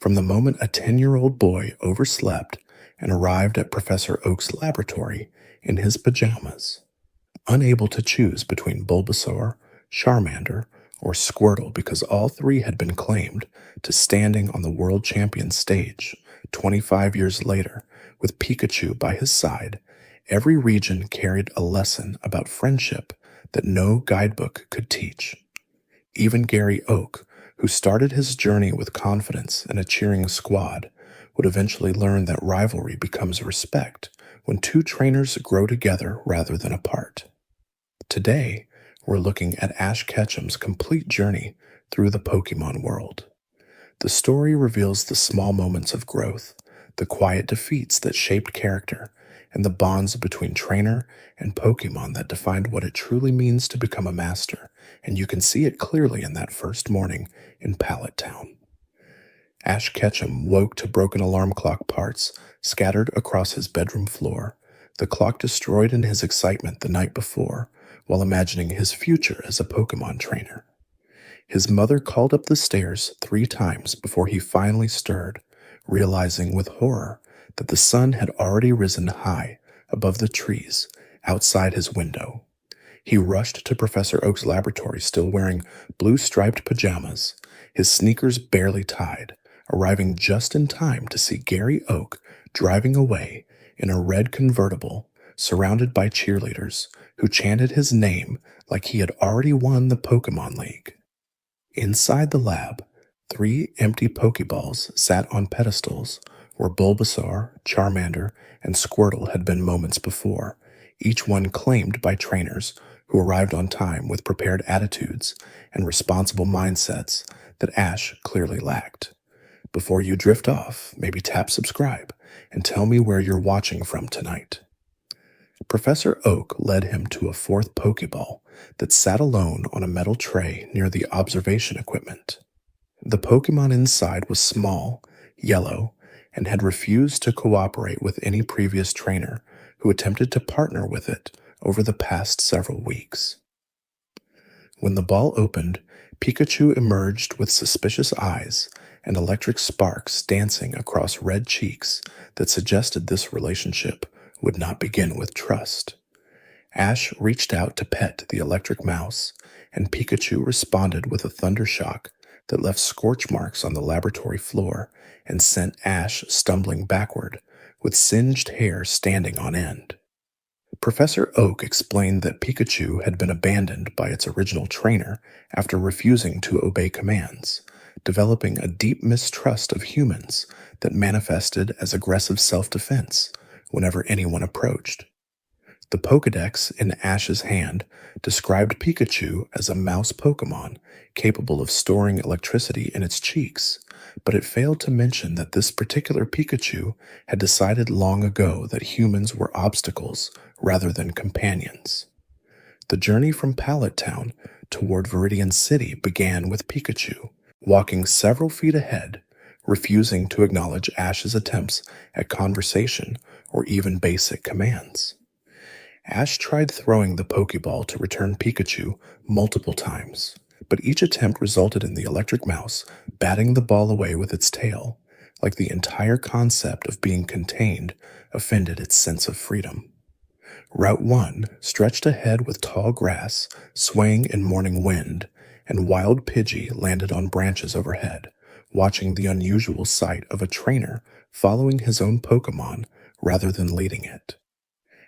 From the moment a 10-year-old boy overslept and arrived at Professor Oak's laboratory in his pajamas, unable to choose between Bulbasaur, Charmander, or Squirtle because all three had been claimed, to standing on the world champion stage 25 years later with Pikachu by his side, every region carried a lesson about friendship that no guidebook could teach. Even Gary Oak, who started his journey with confidence and a cheering squad, would eventually learn that rivalry becomes respect when two trainers grow together rather than apart. Today, we're looking at Ash Ketchum's complete journey through the Pokémon world. The story reveals the small moments of growth, the quiet defeats that shaped character, and the bonds between trainer and Pokémon that defined what it truly means to become a master, and you can see it clearly in that first morning in Pallet Town. Ash Ketchum woke to broken alarm clock parts scattered across his bedroom floor, the clock destroyed in his excitement the night before, while imagining his future as a Pokémon trainer. His mother called up the stairs 3 times before he finally stirred, realizing with horror that the sun had already risen high above the trees outside his window. He rushed to Professor Oak's laboratory still wearing blue striped pajamas, his sneakers barely tied, arriving just in time to see Gary Oak driving away in a red convertible surrounded by cheerleaders who chanted his name like he had already won the Pokémon League. Inside the lab, 3 empty Pokeballs sat on pedestals where Bulbasaur, Charmander, and Squirtle had been moments before, each one claimed by trainers who arrived on time with prepared attitudes and responsible mindsets that Ash clearly lacked. Before you drift off, maybe tap subscribe and tell me where you're watching from tonight. Professor Oak led him to a 4th Pokeball that sat alone on a metal tray near the observation equipment. The Pokemon inside was small, yellow, and had refused to cooperate with any previous trainer who attempted to partner with it over the past several weeks. When the ball opened, Pikachu emerged with suspicious eyes and electric sparks dancing across red cheeks that suggested this relationship would not begin with trust. Ash reached out to pet the electric mouse, and Pikachu responded with a thunder shock that left scorch marks on the laboratory floor and sent Ash stumbling backward, with singed hair standing on end. Professor Oak explained that Pikachu had been abandoned by its original trainer after refusing to obey commands, developing a deep mistrust of humans that manifested as aggressive self-defense whenever anyone approached. The Pokédex in Ash's hand described Pikachu as a mouse Pokémon capable of storing electricity in its cheeks, but it failed to mention that this particular Pikachu had decided long ago that humans were obstacles rather than companions. The journey from Pallet Town toward Viridian City began with Pikachu, walking several feet ahead, refusing to acknowledge Ash's attempts at conversation or even basic commands. Ash tried throwing the Pokeball to return Pikachu multiple times, but each attempt resulted in the electric mouse batting the ball away with its tail, like the entire concept of being contained offended its sense of freedom. Route 1 stretched ahead with tall grass swaying in morning wind, and Wild Pidgey landed on branches overhead, watching the unusual sight of a trainer following his own Pokemon rather than leading it.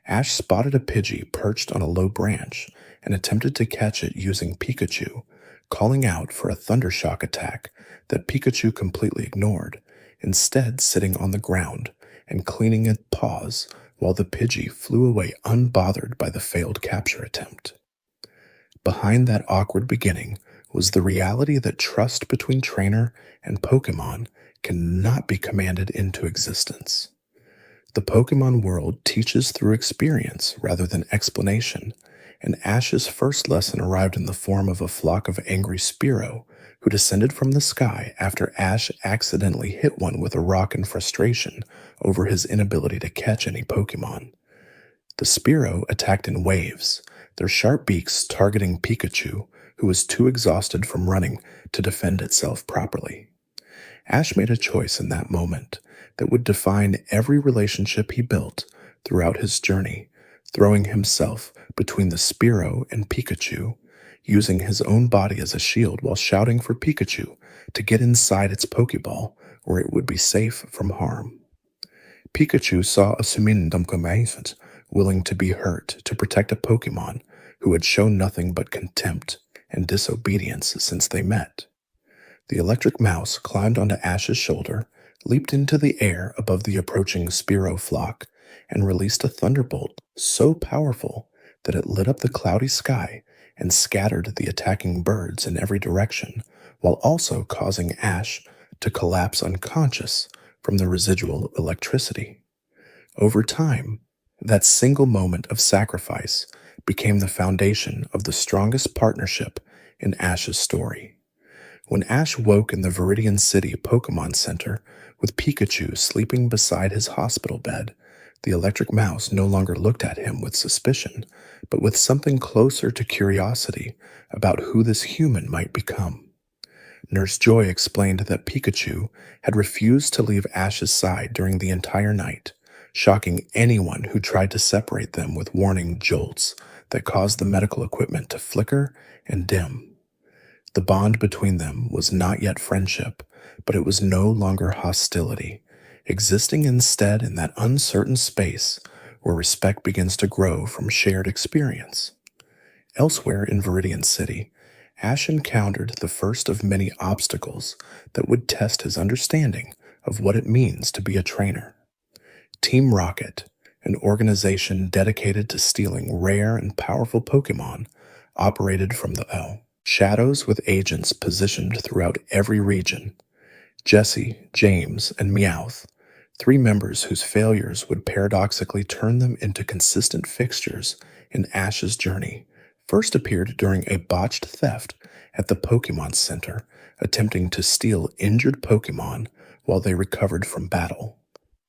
Ash spotted a Pidgey perched on a low branch and attempted to catch it using Pikachu, calling out for a Thundershock attack that Pikachu completely ignored, instead sitting on the ground and cleaning its paws while the Pidgey flew away unbothered by the failed capture attempt. Behind that awkward beginning was the reality that trust between trainer and Pokemon cannot be commanded into existence. The Pokemon world teaches through experience rather than explanation, and Ash's first lesson arrived in the form of a flock of angry Spearow who descended from the sky after Ash accidentally hit one with a rock in frustration over his inability to catch any Pokemon. The Spearow attacked in waves, their sharp beaks targeting Pikachu, who was too exhausted from running to defend itself properly. Ash made a choice in that moment that would define every relationship he built throughout his journey, throwing himself between the Spearow and Pikachu, using his own body as a shield while shouting for Pikachu to get inside its Pokeball where it would be safe from harm. Pikachu saw a Sumindumcomaphant willing to be hurt to protect a Pokemon who had shown nothing but contempt and disobedience since they met. The electric mouse climbed onto Ash's shoulder, leaped into the air above the approaching Spearow flock, and released a thunderbolt so powerful that it lit up the cloudy sky and scattered the attacking birds in every direction, while also causing Ash to collapse unconscious from the residual electricity. Over time, that single moment of sacrifice became the foundation of the strongest partnership in Ash's story. When Ash woke in the Viridian City Pokémon Center with Pikachu sleeping beside his hospital bed, the electric mouse no longer looked at him with suspicion, but with something closer to curiosity about who this human might become. Nurse Joy explained that Pikachu had refused to leave Ash's side during the entire night, shocking anyone who tried to separate them with warning jolts that caused the medical equipment to flicker and dim. The bond between them was not yet friendship, but it was no longer hostility, existing instead in that uncertain space where respect begins to grow from shared experience. Elsewhere in Viridian City, Ash encountered the first of many obstacles that would test his understanding of what it means to be a trainer. Team Rocket, an organization dedicated to stealing rare and powerful Pokémon, operated from the shadows with agents positioned throughout every region. Jesse, James, and Meowth, three members whose failures would paradoxically turn them into consistent fixtures in Ash's journey, first appeared during a botched theft at the Pokémon Center, attempting to steal injured Pokémon while they recovered from battle.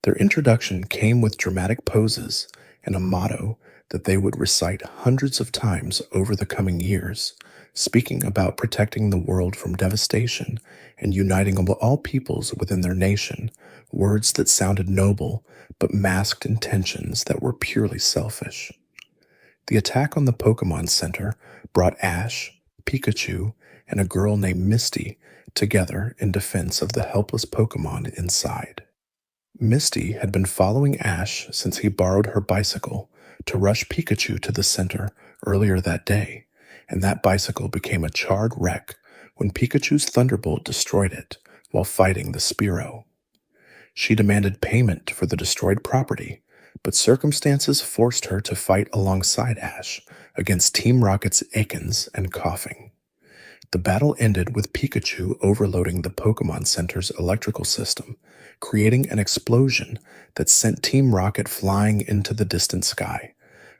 Their introduction came with dramatic poses and a motto that they would recite hundreds of times over the coming years, speaking about protecting the world from devastation and uniting all peoples within their nation, words that sounded noble but masked intentions that were purely selfish. The attack on the Pokémon Center brought Ash, Pikachu, and a girl named Misty together in defense of the helpless Pokémon inside. Misty had been following Ash since he borrowed her bicycle to rush Pikachu to the center earlier that day, and that bicycle became a charred wreck when Pikachu's Thunderbolt destroyed it while fighting the Spearow. She demanded payment for the destroyed property, but circumstances forced her to fight alongside Ash against Team Rocket's Akins and Coughing. The battle ended with Pikachu overloading the Pokémon Center's electrical system, creating an explosion that sent Team Rocket flying into the distant sky,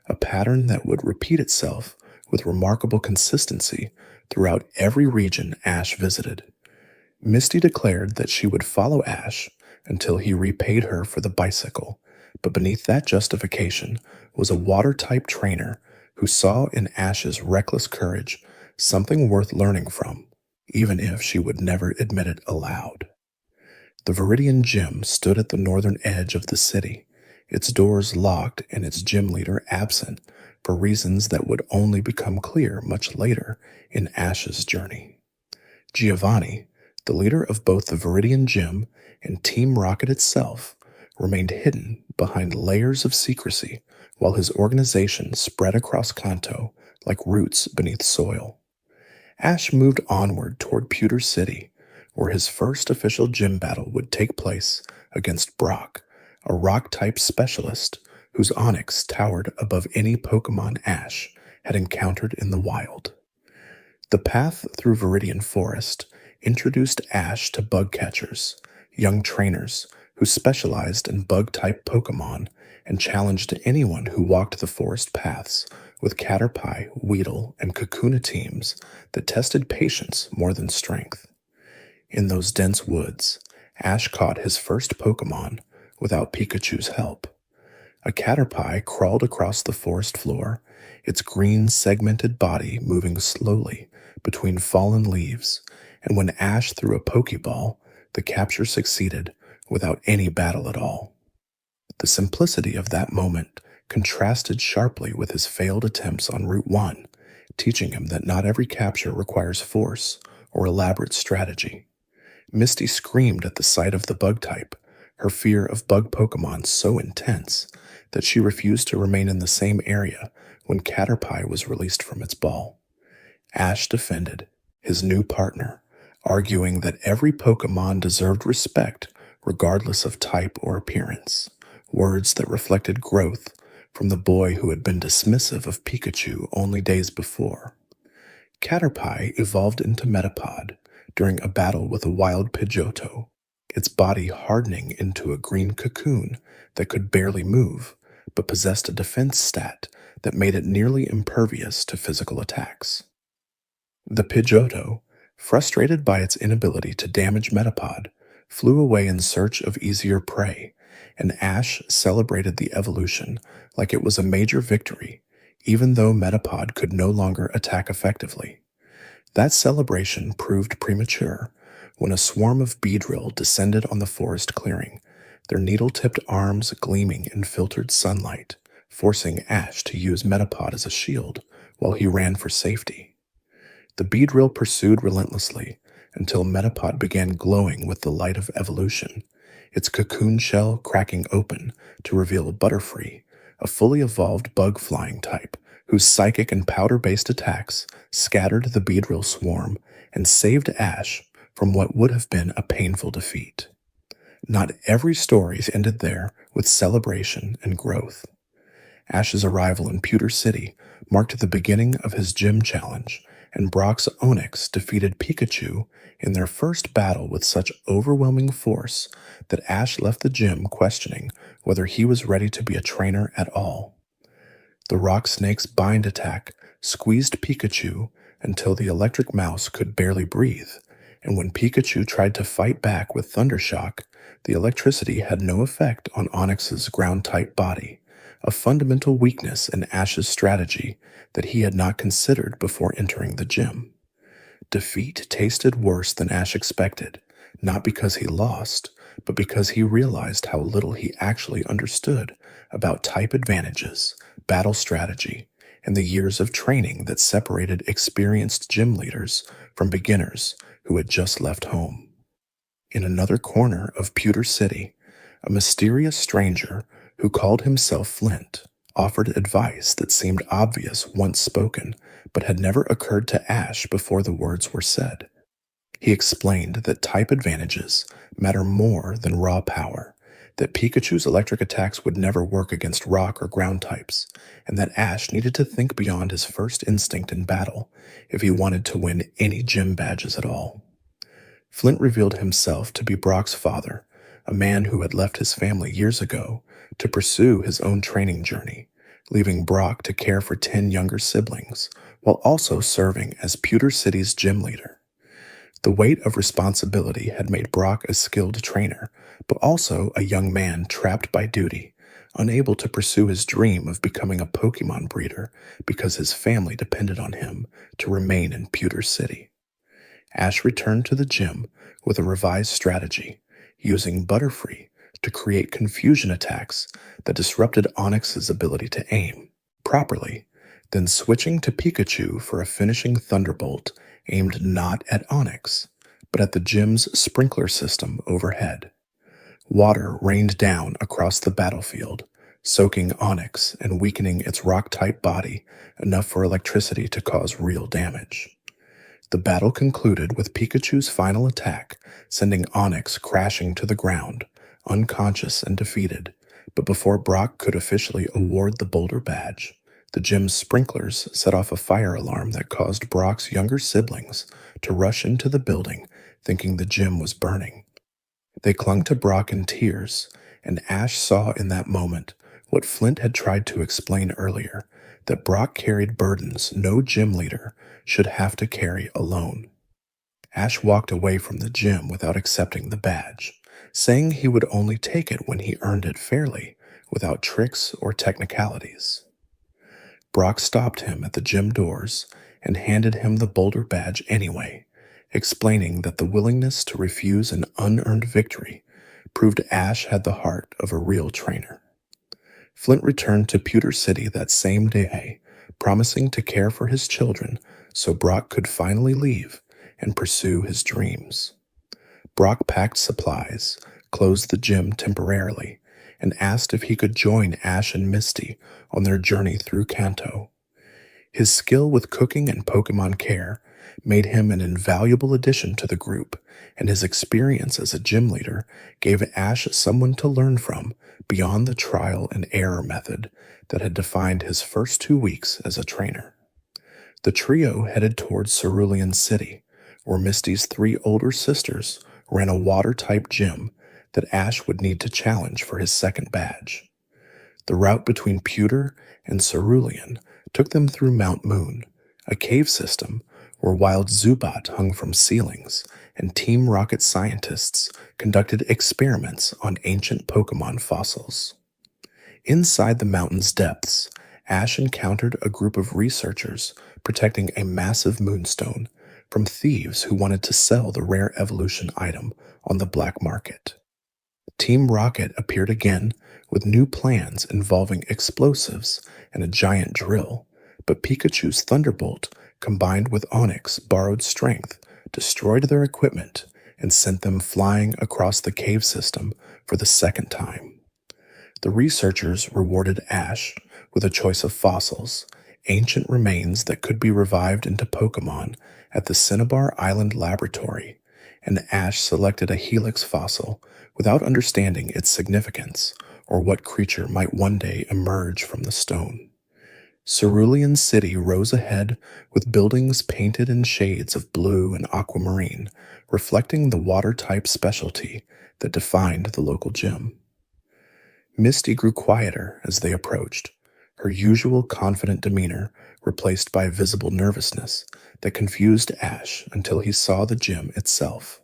a pattern that would repeat itself with remarkable consistency throughout every region Ash visited. Misty declared that she would follow Ash until he repaid her for the bicycle, but beneath that justification was a water-type trainer who saw in Ash's reckless courage something worth learning from, even if she would never admit it aloud. The Viridian Gym stood at the northern edge of the city, its doors locked and its gym leader absent for reasons that would only become clear much later in Ash's journey. Giovanni, the leader of both the Viridian Gym and Team Rocket itself, remained hidden behind layers of secrecy while his organization spread across Kanto like roots beneath soil. Ash moved onward toward Pewter City, where his first official gym battle would take place against Brock, a rock-type specialist whose Onix towered above any Pokémon Ash had encountered in the wild. The path through Viridian Forest introduced Ash to bug catchers, young trainers who specialized in bug-type Pokémon and challenged anyone who walked the forest paths with Caterpie, Weedle, and Kakuna teams that tested patience more than strength. In those dense woods, Ash caught his first Pokémon without Pikachu's help. A Caterpie crawled across the forest floor, its green segmented body moving slowly between fallen leaves, and when Ash threw a Pokeball, the capture succeeded without any battle at all. The simplicity of that moment contrasted sharply with his failed attempts on Route 1, teaching him that not every capture requires force or elaborate strategy. Misty screamed at the sight of the bug type, her fear of bug Pokemon so intense that she refused to remain in the same area when Caterpie was released from its ball. Ash defended his new partner, arguing that every Pokemon deserved respect regardless of type or appearance, words that reflected growth from the boy who had been dismissive of Pikachu only days before. Caterpie evolved into Metapod during a battle with a wild Pidgeotto, its body hardening into a green cocoon that could barely move, but possessed a defense stat that made it nearly impervious to physical attacks. The Pidgeotto, frustrated by its inability to damage Metapod, flew away in search of easier prey, and Ash celebrated the evolution like it was a major victory, even though Metapod could no longer attack effectively. That celebration proved premature when a swarm of Beedrill descended on the forest clearing, their needle-tipped arms gleaming in filtered sunlight, forcing Ash to use Metapod as a shield while he ran for safety. The Beedrill pursued relentlessly until Metapod began glowing with the light of evolution, its cocoon shell cracking open to reveal Butterfree, a fully evolved bug-flying type whose psychic and powder-based attacks scattered the Beedrill swarm and saved Ash from what would have been a painful defeat. Not every story ended there with celebration and growth. Ash's arrival in Pewter City marked the beginning of his gym challenge, and Brock's Onix defeated Pikachu in their first battle with such overwhelming force that Ash left the gym questioning whether he was ready to be a trainer at all. The Rock Snake's bind attack squeezed Pikachu until the electric mouse could barely breathe, and when Pikachu tried to fight back with Thundershock, the electricity had no effect on Onix's ground-type body, a fundamental weakness in Ash's strategy that he had not considered before entering the gym. Defeat tasted worse than Ash expected, not because he lost, but because he realized how little he actually understood about type advantages, battle strategy, and the years of training that separated experienced gym leaders from beginners who had just left home. In another corner of Pewter City, a mysterious stranger who called himself Flint offered advice that seemed obvious once spoken, but had never occurred to Ash before the words were said. He explained that type advantages matter more than raw power, that Pikachu's electric attacks would never work against rock or ground types, and that Ash needed to think beyond his first instinct in battle if he wanted to win any gym badges at all. Flint revealed himself to be Brock's father, a man who had left his family years ago to pursue his own training journey, leaving Brock to care for 10 younger siblings, while also serving as Pewter City's gym leader. The weight of responsibility had made Brock a skilled trainer, but also a young man trapped by duty, unable to pursue his dream of becoming a Pokémon breeder because his family depended on him to remain in Pewter City. Ash returned to the gym with a revised strategy, using Butterfree to create confusion attacks that disrupted Onix's ability to aim properly, then switching to Pikachu for a finishing Thunderbolt aimed not at Onix, but at the gym's sprinkler system overhead. Water rained down across the battlefield, soaking Onix and weakening its rock-type body enough for electricity to cause real damage. The battle concluded with Pikachu's final attack, sending Onix crashing to the ground, unconscious and defeated, but before Brock could officially award the Boulder Badge, the gym's sprinklers set off a fire alarm that caused Brock's younger siblings to rush into the building, thinking the gym was burning. They clung to Brock in tears, and Ash saw in that moment what Flint had tried to explain earlier, that Brock carried burdens no gym leader should have to carry alone. Ash walked away from the gym without accepting the badge, saying he would only take it when he earned it fairly, without tricks or technicalities. Brock stopped him at the gym doors and handed him the Boulder Badge anyway, explaining that the willingness to refuse an unearned victory proved Ash had the heart of a real trainer. Flint returned to Pewter City that same day, promising to care for his children so Brock could finally leave and pursue his dreams. Brock packed supplies, closed the gym temporarily, and asked if he could join Ash and Misty on their journey through Kanto. His skill with cooking and Pokémon care made him an invaluable addition to the group, and his experience as a gym leader gave Ash someone to learn from beyond the trial and error method that had defined his first 2 weeks as a trainer. The trio headed towards Cerulean City, where Misty's 3 older sisters ran a water-type gym that Ash would need to challenge for his second badge. The route between Pewter and Cerulean took them through Mount Moon, a cave system where wild Zubat hung from ceilings, and Team Rocket scientists conducted experiments on ancient Pokémon fossils. Inside the mountain's depths, Ash encountered a group of researchers protecting a massive moonstone from thieves who wanted to sell the rare evolution item on the black market. Team Rocket appeared again with new plans involving explosives and a giant drill, but Pikachu's Thunderbolt, combined with Onyx's borrowed strength, destroyed their equipment and sent them flying across the cave system for the second time. The researchers rewarded Ash with a choice of fossils, ancient remains that could be revived into Pokémon at the Cinnabar Island Laboratory, and Ash selected a Helix fossil without understanding its significance or what creature might one day emerge from the stone. Cerulean City rose ahead with buildings painted in shades of blue and aquamarine, reflecting the water-type specialty that defined the local gym. Misty grew quieter as they approached, her usual confident demeanor replaced by visible nervousness that confused Ash until he saw the gym itself.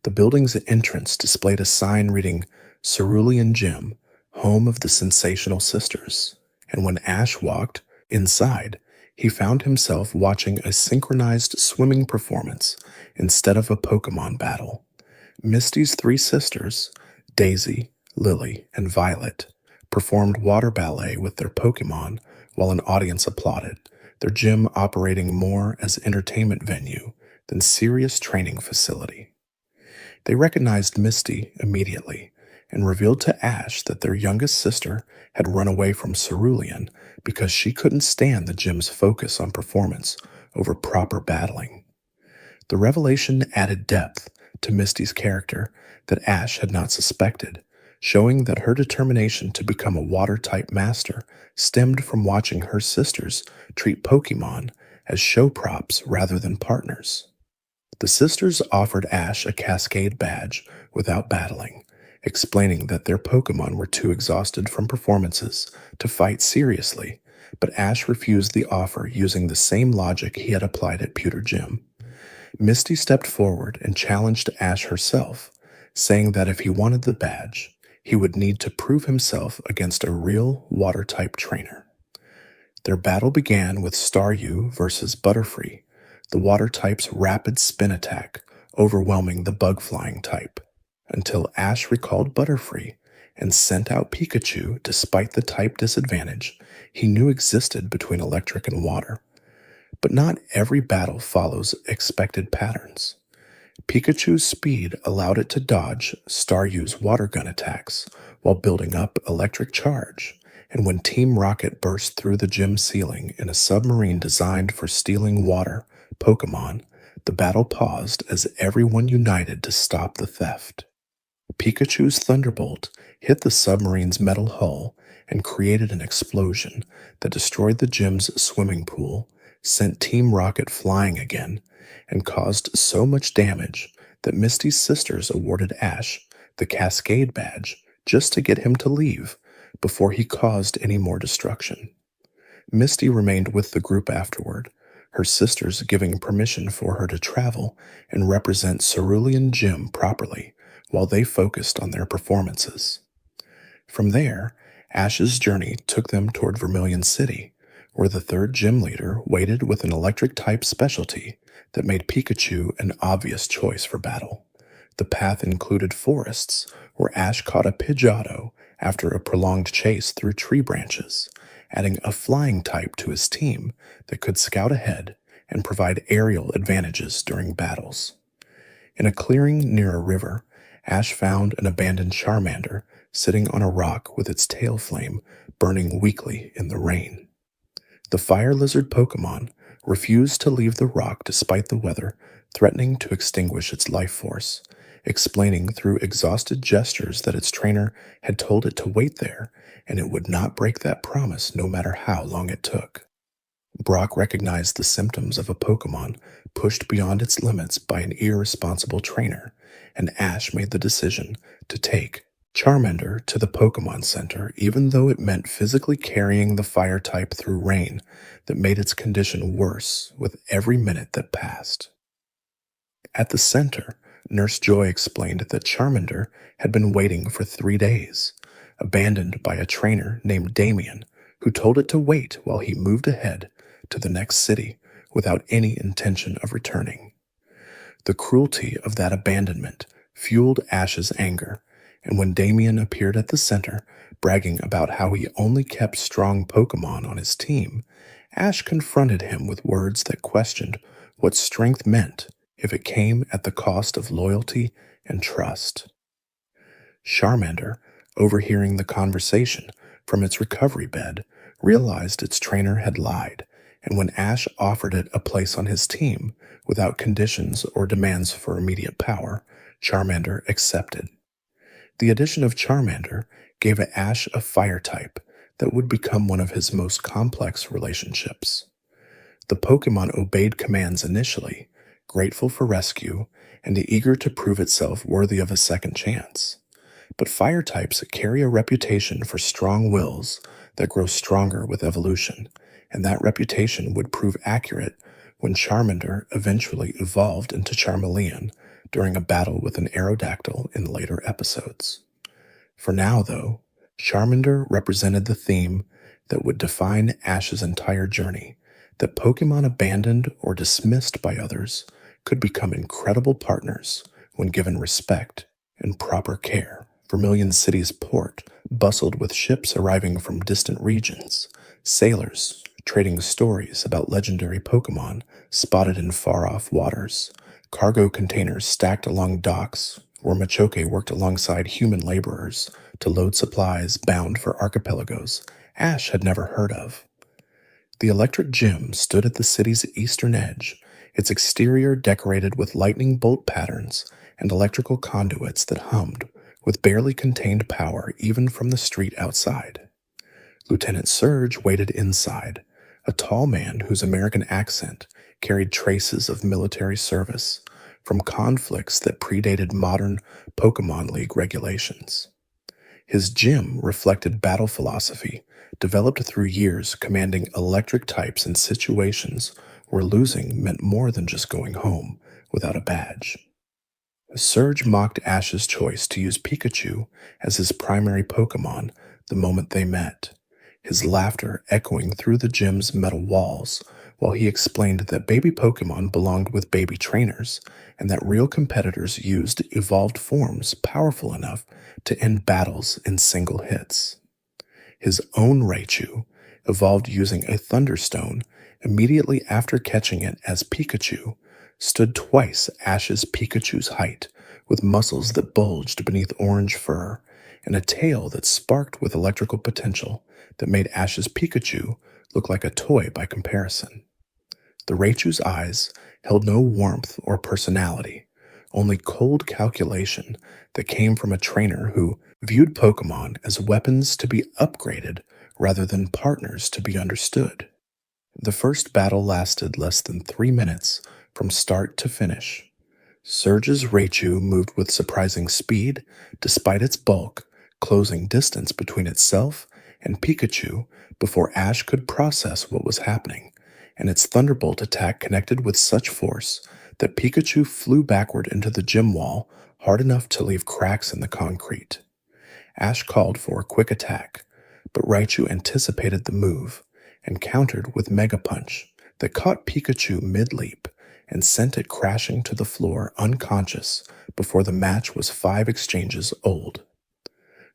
The building's entrance displayed a sign reading, "Cerulean Gym, home of the Sensational Sisters," and when Ash walked inside, he found himself watching a synchronized swimming performance instead of a Pokémon battle. Misty's 3 sisters, Daisy, Lily, and Violet, performed water ballet with their Pokémon while an audience applauded, their gym operating more as entertainment venue than serious training facility. They recognized Misty immediately and revealed to Ash that their youngest sister had run away from Cerulean because she couldn't stand the gym's focus on performance over proper battling. The revelation added depth to Misty's character that Ash had not suspected, showing that her determination to become a water-type master stemmed from watching her sisters treat Pokémon as show props rather than partners. The sisters offered Ash a Cascade badge without battling, explaining that their Pokémon were too exhausted from performances to fight seriously, but Ash refused the offer using the same logic he had applied at Pewter Gym. Misty stepped forward and challenged Ash herself, saying that if he wanted the badge, he would need to prove himself against a real water-type trainer. Their battle began with Staryu versus Butterfree, the water-type's rapid spin attack overwhelming the bug-flying type, until Ash recalled Butterfree and sent out Pikachu despite the type disadvantage he knew existed between electric and water. But not every battle follows expected patterns. Pikachu's speed allowed it to dodge Staryu's water gun attacks while building up electric charge, and when Team Rocket burst through the gym ceiling in a submarine designed for stealing water Pokémon, the battle paused as everyone united to stop the theft. Pikachu's Thunderbolt hit the submarine's metal hull and created an explosion that destroyed the gym's swimming pool, sent Team Rocket flying again, and caused so much damage that Misty's sisters awarded Ash the Cascade badge just to get him to leave before he caused any more destruction. Misty remained with the group afterward, her sisters giving permission for her to travel and represent Cerulean Gym properly while they focused on their performances. From there, Ash's journey took them toward Vermilion City, where the third gym leader waited with an electric-type specialty that made Pikachu an obvious choice for battle. The path included forests, where Ash caught a Pidgeotto after a prolonged chase through tree branches, adding a flying type to his team that could scout ahead and provide aerial advantages during battles. In a clearing near a river, Ash found an abandoned Charmander sitting on a rock with its tail flame burning weakly in the rain. The fire lizard Pokémon refused to leave the rock despite the weather, threatening to extinguish its life force, explaining through exhausted gestures that its trainer had told it to wait there and it would not break that promise no matter how long it took. Brock recognized the symptoms of a Pokémon pushed beyond its limits by an irresponsible trainer, and Ash made the decision to take Charmander to the Pokémon Center, even though it meant physically carrying the fire type through rain that made its condition worse with every minute that passed. At the center, Nurse Joy explained that Charmander had been waiting for 3 days, abandoned by a trainer named Damien, who told it to wait while he moved ahead to the next city without any intention of returning. The cruelty of that abandonment fueled Ash's anger, and when Damien appeared at the center, bragging about how he only kept strong Pokémon on his team, Ash confronted him with words that questioned what strength meant if it came at the cost of loyalty and trust. Charmander, overhearing the conversation from its recovery bed, realized its trainer had lied, and when Ash offered it a place on his team without conditions or demands for immediate power, Charmander accepted. The addition of Charmander gave Ash a fire type that would become one of his most complex relationships. The Pokémon obeyed commands initially, grateful for rescue and eager to prove itself worthy of a second chance. But fire types carry a reputation for strong wills that grow stronger with evolution, and that reputation would prove accurate when Charmander eventually evolved into Charmeleon during a battle with an Aerodactyl in later episodes. For now, though, Charmander represented the theme that would define Ash's entire journey, that Pokémon abandoned or dismissed by others could become incredible partners when given respect and proper care. Vermilion City's port bustled with ships arriving from distant regions, sailors trading stories about legendary Pokémon spotted in far-off waters, cargo containers stacked along docks where Machoke worked alongside human laborers to load supplies bound for archipelagos Ash had never heard of. The electric gym stood at the city's eastern edge, its exterior decorated with lightning bolt patterns and electrical conduits that hummed with barely contained power even from the street outside. Lieutenant Surge waited inside, a tall man whose American accent carried traces of military service from conflicts that predated modern Pokémon League regulations. His gym reflected battle philosophy developed through years commanding electric types in situations where losing meant more than just going home without a badge. Surge mocked Ash's choice to use Pikachu as his primary Pokémon the moment they met, his laughter echoing through the gym's metal walls while he explained that baby Pokémon belonged with baby trainers and that real competitors used evolved forms powerful enough to end battles in single hits. His own Raichu evolved using a Thunderstone immediately after catching it as Pikachu, stood twice Ash's Pikachu's height, with muscles that bulged beneath orange fur, and a tail that sparked with electrical potential that made Ash's Pikachu look like a toy by comparison. The Raichu's eyes held no warmth or personality, only cold calculation that came from a trainer who viewed Pokémon as weapons to be upgraded rather than partners to be understood. The first battle lasted less than 3 minutes from start to finish. Surge's Raichu moved with surprising speed despite its bulk, closing distance between itself and Pikachu before Ash could process what was happening, and its Thunderbolt attack connected with such force that Pikachu flew backward into the gym wall hard enough to leave cracks in the concrete. Ash called for a quick attack, but Raichu anticipated the move and countered with Mega Punch that caught Pikachu mid-leap and sent it crashing to the floor unconscious before the match was 5 exchanges old.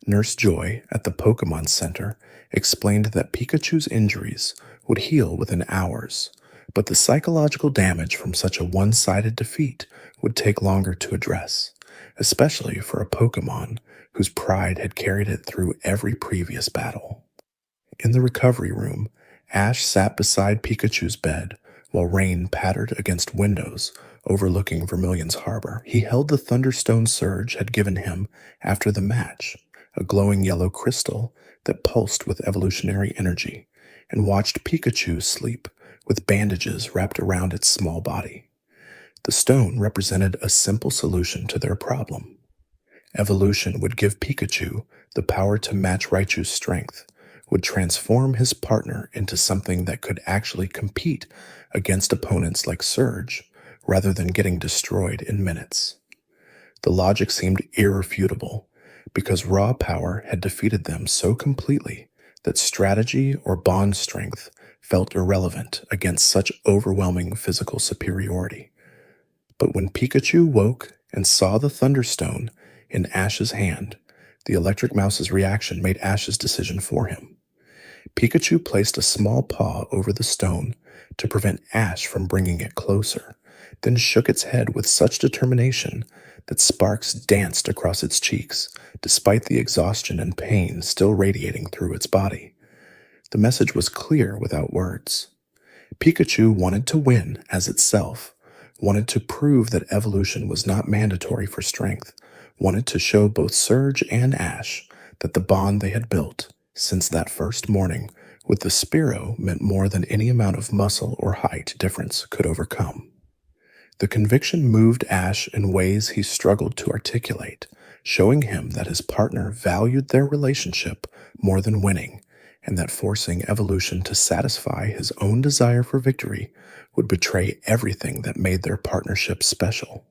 Nurse Joy at the Pokémon Center explained that Pikachu's injuries would heal within hours, but the psychological damage from such a one-sided defeat would take longer to address, especially for a Pokémon whose pride had carried it through every previous battle. In the recovery room, Ash sat beside Pikachu's bed while rain pattered against windows overlooking Vermilion's harbor. He held the Thunderstone Surge had given him after the match, a glowing yellow crystal that pulsed with evolutionary energy, and watched Pikachu sleep with bandages wrapped around its small body. The stone represented a simple solution to their problem. Evolution would give Pikachu the power to match Raichu's strength, would transform his partner into something that could actually compete against opponents like Surge, rather than getting destroyed in minutes. The logic seemed irrefutable, because raw power had defeated them so completely that strategy or bond strength felt irrelevant against such overwhelming physical superiority. But when Pikachu woke and saw the Thunderstone in Ash's hand, the Electric Mouse's reaction made Ash's decision for him. Pikachu placed a small paw over the stone to prevent Ash from bringing it closer, then shook its head with such determination that sparks danced across its cheeks, despite the exhaustion and pain still radiating through its body. The message was clear without words. Pikachu wanted to win as itself, wanted to prove that evolution was not mandatory for strength, wanted to show both Surge and Ash that the bond they had built since that first morning with the Spearow meant more than any amount of muscle or height difference could overcome. The conviction moved Ash in ways he struggled to articulate, showing him that his partner valued their relationship more than winning, and that forcing evolution to satisfy his own desire for victory would betray everything that made their partnership special.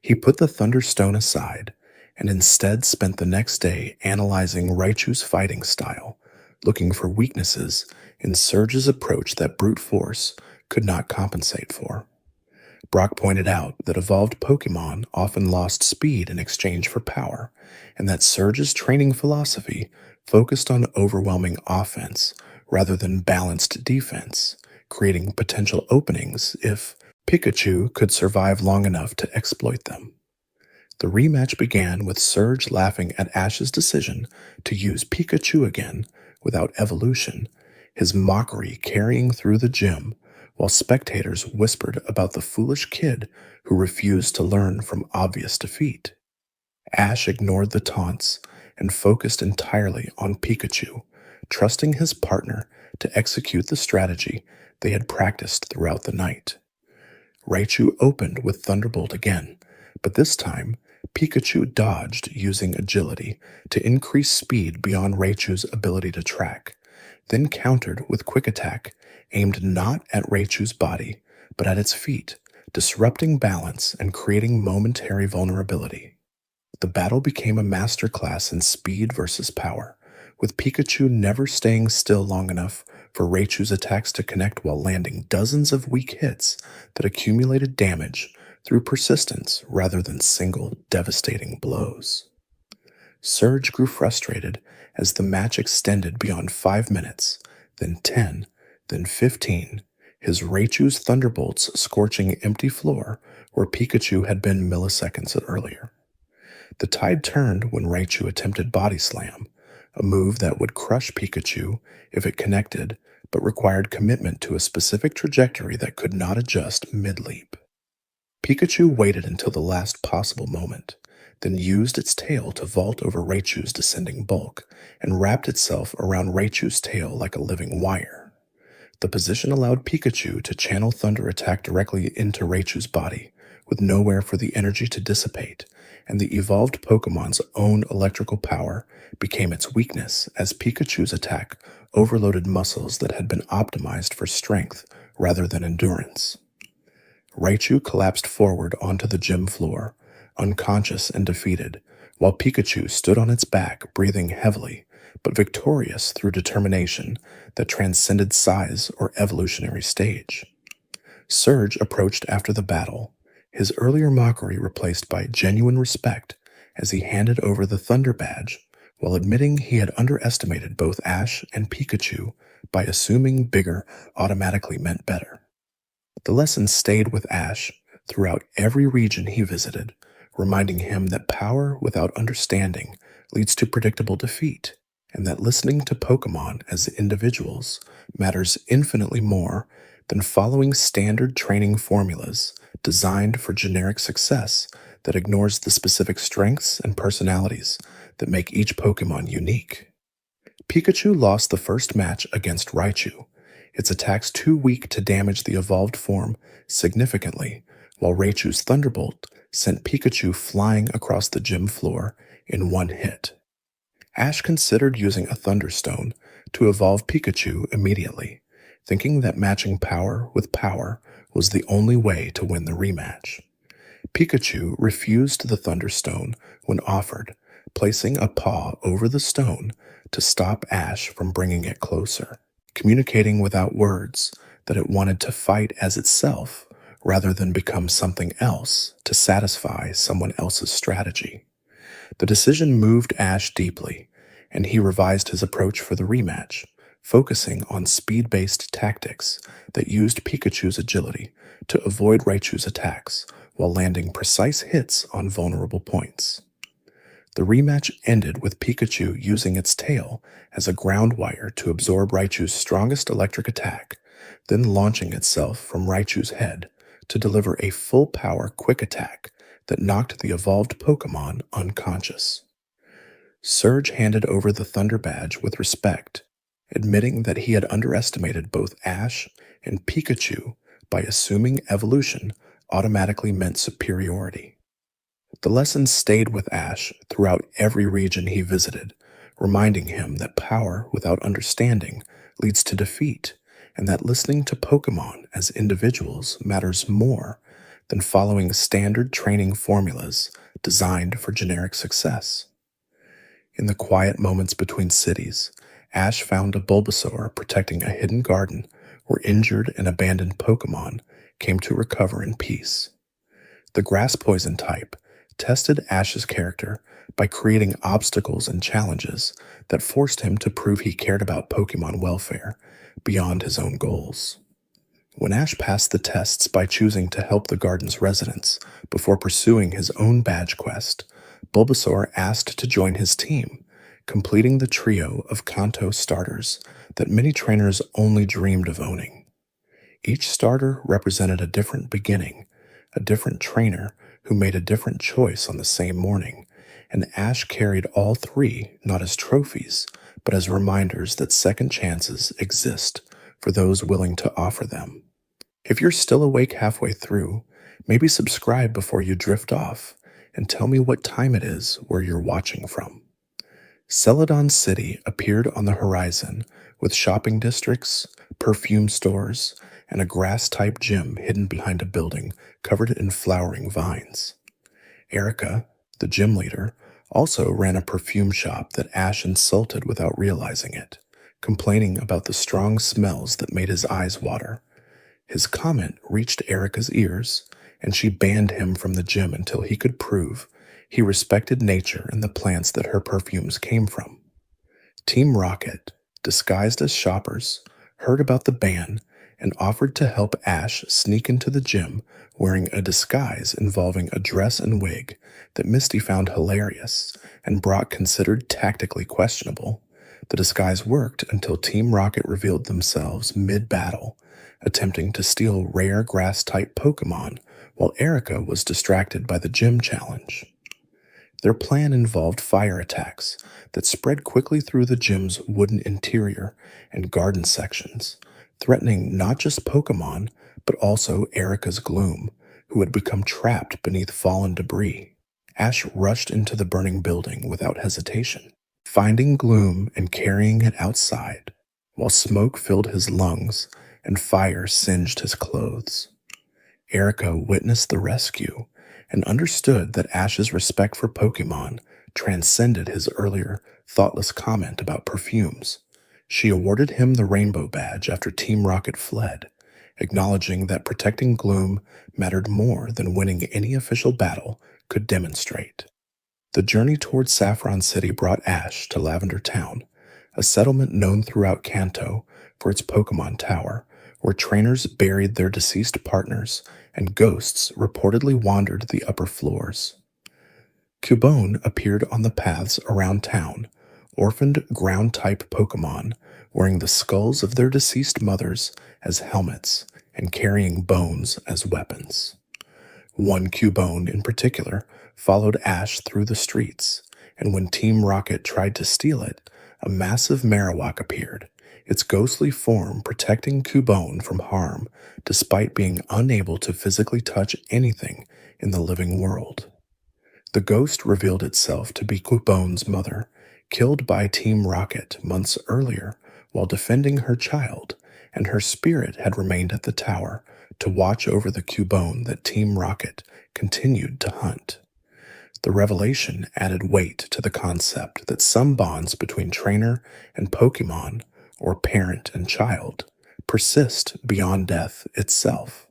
He put the Thunderstone aside, and instead spent the next day analyzing Raichu's fighting style, looking for weaknesses in Surge's approach that brute force could not compensate for. Brock pointed out that evolved Pokémon often lost speed in exchange for power, and that Surge's training philosophy focused on overwhelming offense rather than balanced defense, creating potential openings if Pikachu could survive long enough to exploit them. The rematch began with Surge laughing at Ash's decision to use Pikachu again without evolution, his mockery carrying through the gym, while spectators whispered about the foolish kid who refused to learn from obvious defeat. Ash ignored the taunts and focused entirely on Pikachu, trusting his partner to execute the strategy they had practiced throughout the night. Raichu opened with Thunderbolt again, but this time Pikachu dodged using agility to increase speed beyond Raichu's ability to track, then countered with Quick Attack aimed not at Raichu's body, but at its feet, disrupting balance and creating momentary vulnerability. The battle became a masterclass in speed versus power, with Pikachu never staying still long enough for Raichu's attacks to connect while landing dozens of weak hits that accumulated damage through persistence rather than single devastating blows. Surge grew frustrated as the match extended beyond 5 minutes, then 10, then 15, his Raichu's Thunderbolts scorching empty floor where Pikachu had been milliseconds earlier. The tide turned when Raichu attempted Body Slam, a move that would crush Pikachu if it connected, but required commitment to a specific trajectory that could not adjust mid-leap. Pikachu waited until the last possible moment, then used its tail to vault over Raichu's descending bulk and wrapped itself around Raichu's tail like a living wire. The position allowed Pikachu to channel Thunder Attack directly into Raichu's body, with nowhere for the energy to dissipate, and the evolved Pokemon's own electrical power became its weakness as Pikachu's attack overloaded muscles that had been optimized for strength rather than endurance. Raichu collapsed forward onto the gym floor, unconscious and defeated, while Pikachu stood on its back, breathing heavily but victorious through determination that transcended size or evolutionary stage. Surge approached after the battle, his earlier mockery replaced by genuine respect as he handed over the Thunder Badge while admitting he had underestimated both Ash and Pikachu by assuming bigger automatically meant better. The lesson stayed with Ash throughout every region he visited, reminding him that power without understanding leads to predictable defeat, and that listening to Pokémon as individuals matters infinitely more than following standard training formulas designed for generic success that ignores the specific strengths and personalities that make each Pokémon unique. Pikachu lost the first match against Raichu, its attacks too weak to damage the evolved form significantly, while Raichu's Thunderbolt sent Pikachu flying across the gym floor in one hit. Ash considered using a Thunderstone to evolve Pikachu immediately, thinking that matching power with power was the only way to win the rematch. Pikachu refused the Thunderstone when offered, placing a paw over the stone to stop Ash from bringing it closer, communicating without words that it wanted to fight as itself rather than become something else to satisfy someone else's strategy. The decision moved Ash deeply, and he revised his approach for the rematch, focusing on speed-based tactics that used Pikachu's agility to avoid Raichu's attacks while landing precise hits on vulnerable points. The rematch ended with Pikachu using its tail as a ground wire to absorb Raichu's strongest electric attack, then launching itself from Raichu's head to deliver a full-power quick attack that knocked the evolved Pokémon unconscious. Surge handed over the Thunder Badge with respect, admitting that he had underestimated both Ash and Pikachu by assuming evolution automatically meant superiority. The lesson stayed with Ash throughout every region he visited, reminding him that power without understanding leads to defeat, and that listening to Pokémon as individuals matters more than following standard training formulas designed for generic success. In the quiet moments between cities, Ash found a Bulbasaur protecting a hidden garden where injured and abandoned Pokémon came to recover in peace. The grass poison type tested Ash's character by creating obstacles and challenges that forced him to prove he cared about Pokémon welfare beyond his own goals. When Ash passed the tests by choosing to help the garden's residents before pursuing his own badge quest, Bulbasaur asked to join his team, completing the trio of Kanto starters that many trainers only dreamed of owning. Each starter represented a different beginning, a different trainer who made a different choice on the same morning, and Ash carried all three not as trophies, but as reminders that second chances exist for those willing to offer them. If you're still awake halfway through, maybe subscribe before you drift off, and tell me what time it is where you're watching from. Celadon City appeared on the horizon with shopping districts, perfume stores, and a grass-type gym hidden behind a building covered in flowering vines. Erica, the gym leader, also ran a perfume shop that Ash insulted without realizing it, complaining about the strong smells that made his eyes water. His comment reached Erica's ears, and she banned him from the gym until he could prove he respected nature and the plants that her perfumes came from. Team Rocket, disguised as shoppers, heard about the ban and offered to help Ash sneak into the gym wearing a disguise involving a dress and wig that Misty found hilarious and Brock considered tactically questionable. The disguise worked until Team Rocket revealed themselves mid-battle, attempting to steal rare grass-type Pokémon while Erica was distracted by the gym challenge. Their plan involved fire attacks that spread quickly through the gym's wooden interior and garden sections, threatening not just Pokémon, but also Erica's Gloom, who had become trapped beneath fallen debris. Ash rushed into the burning building without hesitation, finding Gloom and carrying it outside, while smoke filled his lungs and fire singed his clothes. Erica witnessed the rescue and understood that Ash's respect for Pokémon transcended his earlier thoughtless comment about perfumes. She awarded him the Rainbow Badge after Team Rocket fled, acknowledging that protecting Gloom mattered more than winning any official battle could demonstrate. The journey towards Saffron City brought Ash to Lavender Town, a settlement known throughout Kanto for its Pokémon Tower, where trainers buried their deceased partners and ghosts reportedly wandered the upper floors. Cubone appeared on the paths around town, orphaned ground-type Pokémon wearing the skulls of their deceased mothers as helmets and carrying bones as weapons. One Cubone in particular followed Ash through the streets, and when Team Rocket tried to steal it, a massive Marowak appeared, its ghostly form protecting Cubone from harm despite being unable to physically touch anything in the living world. The ghost revealed itself to be Cubone's mother, killed by Team Rocket months earlier while defending her child, and her spirit had remained at the tower to watch over the Cubone that Team Rocket continued to hunt. The revelation added weight to the concept that some bonds between trainer and Pokémon, or parent and child, persist beyond death itself.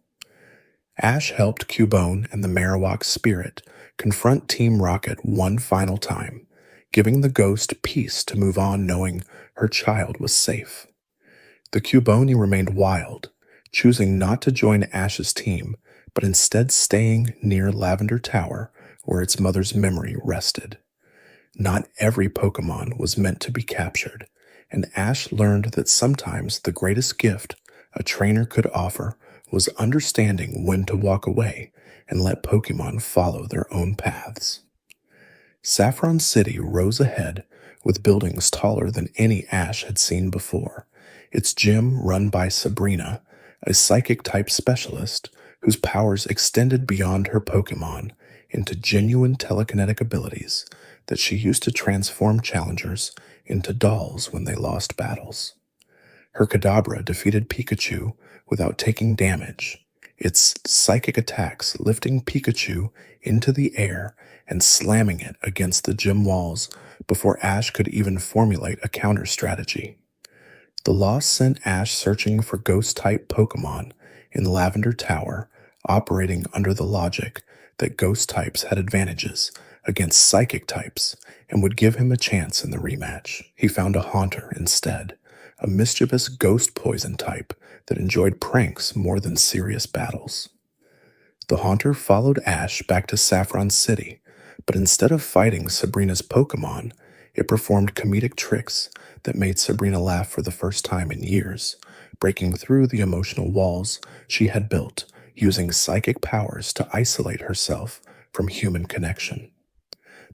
Ash helped Cubone and the Marowak spirit confront Team Rocket one final time, giving the ghost peace to move on knowing her child was safe. The Cubone remained wild, choosing not to join Ash's team, but instead staying near Lavender Tower where its mother's memory rested. Not every Pokémon was meant to be captured, and Ash learned that sometimes the greatest gift a trainer could offer was understanding when to walk away and let Pokémon follow their own paths. Saffron City rose ahead with buildings taller than any Ash had seen before, its gym run by Sabrina, a psychic-type specialist whose powers extended beyond her Pokémon into genuine telekinetic abilities that she used to transform challengers into dolls when they lost battles. Her Kadabra defeated Pikachu without taking damage, its psychic attacks lifting Pikachu into the air and slamming it against the gym walls before Ash could even formulate a counter strategy. The loss sent Ash searching for ghost-type Pokémon in Lavender Tower, operating under the logic that ghost types had advantages against psychic types and would give him a chance in the rematch. He found a Haunter instead, a mischievous ghost poison type that enjoyed pranks more than serious battles. The Haunter followed Ash back to Saffron City, but instead of fighting Sabrina's Pokémon, it performed comedic tricks that made Sabrina laugh for the first time in years, breaking through the emotional walls she had built using psychic powers to isolate herself from human connection.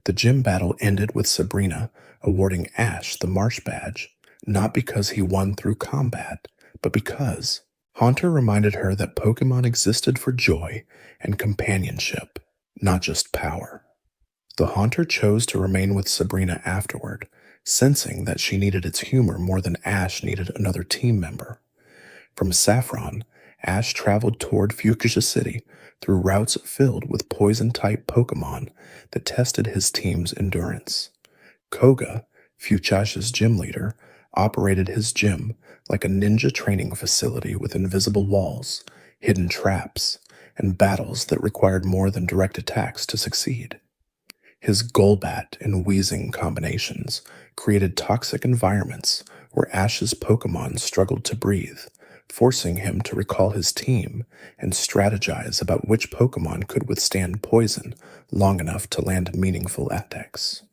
The gym battle ended with Sabrina awarding Ash the Marsh Badge, not because he won through combat, but because Haunter reminded her that Pokémon existed for joy and companionship, not just power. The Haunter chose to remain with Sabrina afterward, sensing that she needed its humor more than Ash needed another team member. From Saffron, Ash traveled toward Fuchsia City through routes filled with poison-type Pokémon that tested his team's endurance. Koga, Fuchsia's gym leader, operated his gym like a ninja training facility with invisible walls, hidden traps, and battles that required more than direct attacks to succeed. His Golbat and Wheezing combinations created toxic environments where Ash's Pokémon struggled to breathe, forcing him to recall his team and strategize about which Pokémon could withstand poison long enough to land meaningful attacks.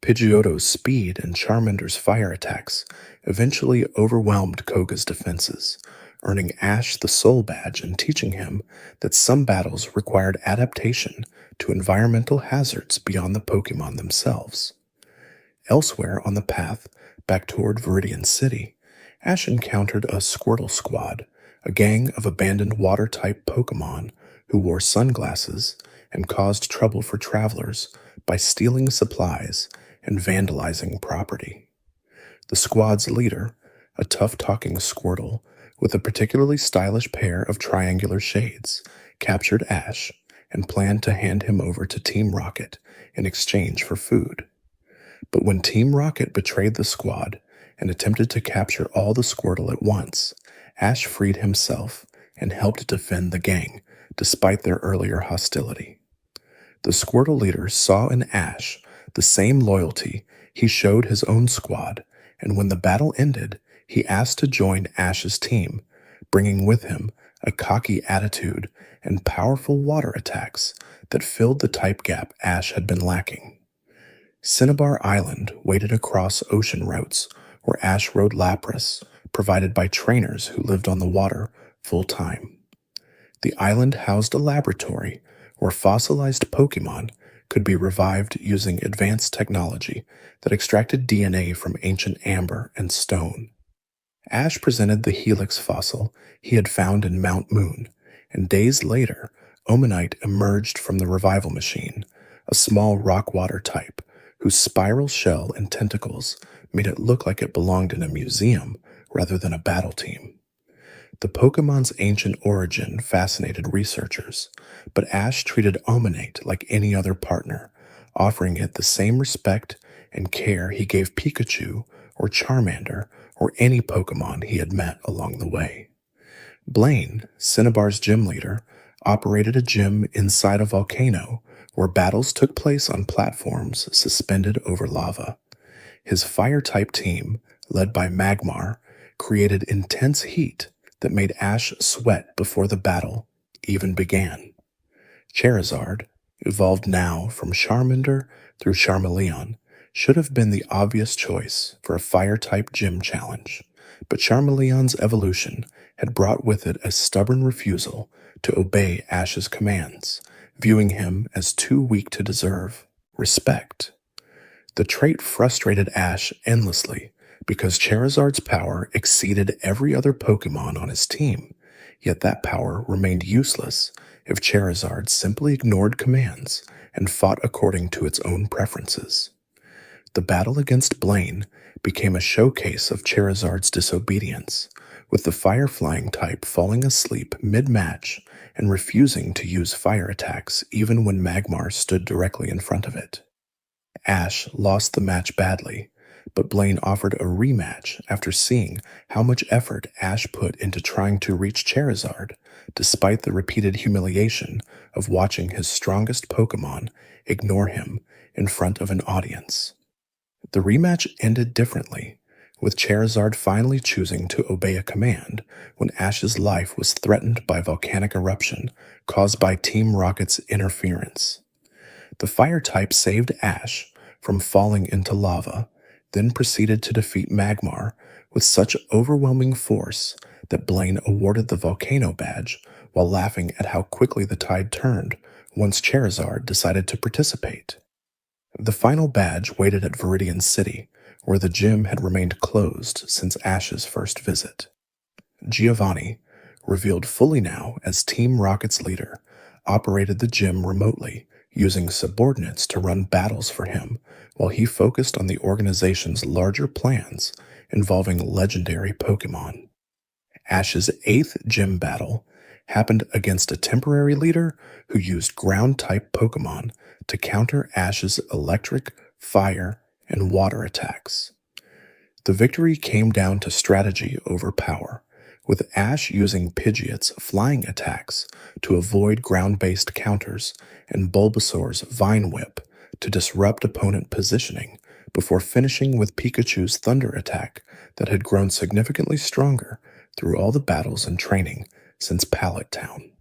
Pidgeotto's speed and Charmander's fire attacks eventually overwhelmed Koga's defenses, earning Ash the Soul Badge and teaching him that some battles required adaptation to environmental hazards beyond the Pokémon themselves. Elsewhere on the path back toward Viridian City, Ash encountered a Squirtle Squad, a gang of abandoned water-type Pokémon who wore sunglasses and caused trouble for travelers by stealing supplies and vandalizing property. The squad's leader, a tough-talking Squirtle with a particularly stylish pair of triangular shades, captured Ash and planned to hand him over to Team Rocket in exchange for food. But when Team Rocket betrayed the squad and attempted to capture all the Squirtle at once, Ash freed himself and helped defend the gang despite their earlier hostility. The Squirtle leader saw in Ash the same loyalty he showed his own squad, and when the battle ended, he asked to join Ash's team, bringing with him a cocky attitude and powerful water attacks that filled the type gap Ash had been lacking. Cinnabar Island waited across ocean routes where Ash rode Lapras, provided by trainers who lived on the water full-time. The island housed a laboratory where fossilized Pokémon could be revived using advanced technology that extracted DNA from ancient amber and stone. Ash presented the Helix fossil he had found in Mount Moon, and days later, Omanite emerged from the revival machine, a small rock-water type whose spiral shell and tentacles made it look like it belonged in a museum rather than a battle team. The Pokemon's ancient origin fascinated researchers, but Ash treated Omanite like any other partner, offering it the same respect and care he gave Pikachu or Charmander or any Pokemon he had met along the way. Blaine, Cinnabar's gym leader, operated a gym inside a volcano where battles took place on platforms suspended over lava. His fire-type team, led by Magmar, created intense heat that made Ash sweat before the battle even began. Charizard, evolved now from Charmander through Charmeleon, should have been the obvious choice for a fire-type gym challenge, but Charmeleon's evolution had brought with it a stubborn refusal to obey Ash's commands, viewing him as too weak to deserve respect. The trait frustrated Ash endlessly because Charizard's power exceeded every other Pokemon on his team, yet that power remained useless if Charizard simply ignored commands and fought according to its own preferences. The battle against Blaine became a showcase of Charizard's disobedience, with the fire-flying type falling asleep mid-match and refusing to use fire attacks even when Magmar stood directly in front of it. Ash lost the match badly, but Blaine offered a rematch after seeing how much effort Ash put into trying to reach Charizard, despite the repeated humiliation of watching his strongest Pokemon ignore him in front of an audience. The rematch ended differently, with Charizard finally choosing to obey a command when Ash's life was threatened by volcanic eruption caused by Team Rocket's interference. The fire type saved Ash from falling into lava, then proceeded to defeat Magmar with such overwhelming force that Blaine awarded the Volcano Badge while laughing at how quickly the tide turned once Charizard decided to participate. The final badge waited at Viridian City, where the gym had remained closed since Ash's first visit. Giovanni, revealed fully now as Team Rocket's leader, operated the gym remotely, using subordinates to run battles for him while he focused on the organization's larger plans involving legendary Pokémon. Ash's 8th gym battle happened against a temporary leader who used ground-type Pokémon to counter Ash's electric, fire, and water attacks. The victory came down to strategy over power, with Ash using Pidgeot's flying attacks to avoid ground-based counters and Bulbasaur's Vine Whip to disrupt opponent positioning before finishing with Pikachu's Thunder attack that had grown significantly stronger through all the battles and training since Pallet Town.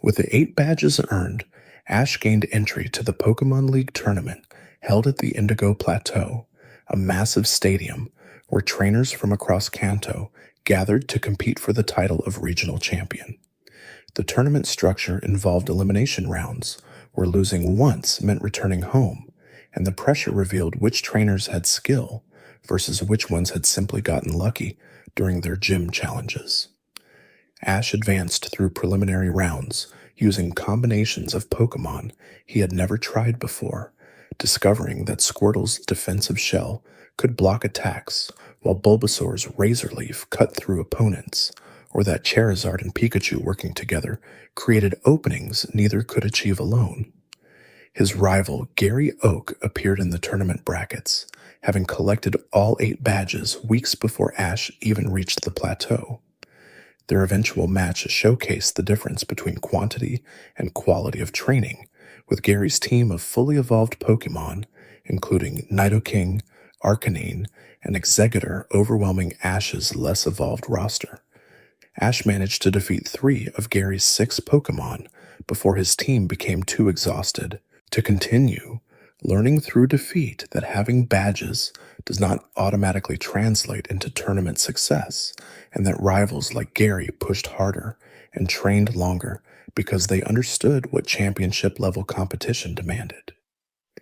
With the 8 badges earned, Ash gained entry to the Pokemon League tournament held at the Indigo Plateau, a massive stadium where trainers from across Kanto gathered to compete for the title of regional champion. The tournament structure involved elimination rounds, where losing once meant returning home, and the pressure revealed which trainers had skill versus which ones had simply gotten lucky during their gym challenges. Ash advanced through preliminary rounds using combinations of Pokemon he had never tried before, discovering that Squirtle's defensive shell could block attacks while Bulbasaur's Razor Leaf cut through opponents, or that Charizard and Pikachu working together created openings neither could achieve alone. His rival, Gary Oak, appeared in the tournament brackets, having collected all 8 badges weeks before Ash even reached the plateau. Their eventual match showcased the difference between quantity and quality of training, with Gary's team of fully evolved Pokémon, including Nidoking, Arcanine, and Exeggutor, overwhelming Ash's less evolved roster. Ash managed to defeat 3 of Gary's 6 Pokémon before his team became too exhausted to continue, learning through defeat that having badges does not automatically translate into tournament success, and that rivals like Gary pushed harder and trained longer because they understood what championship-level competition demanded.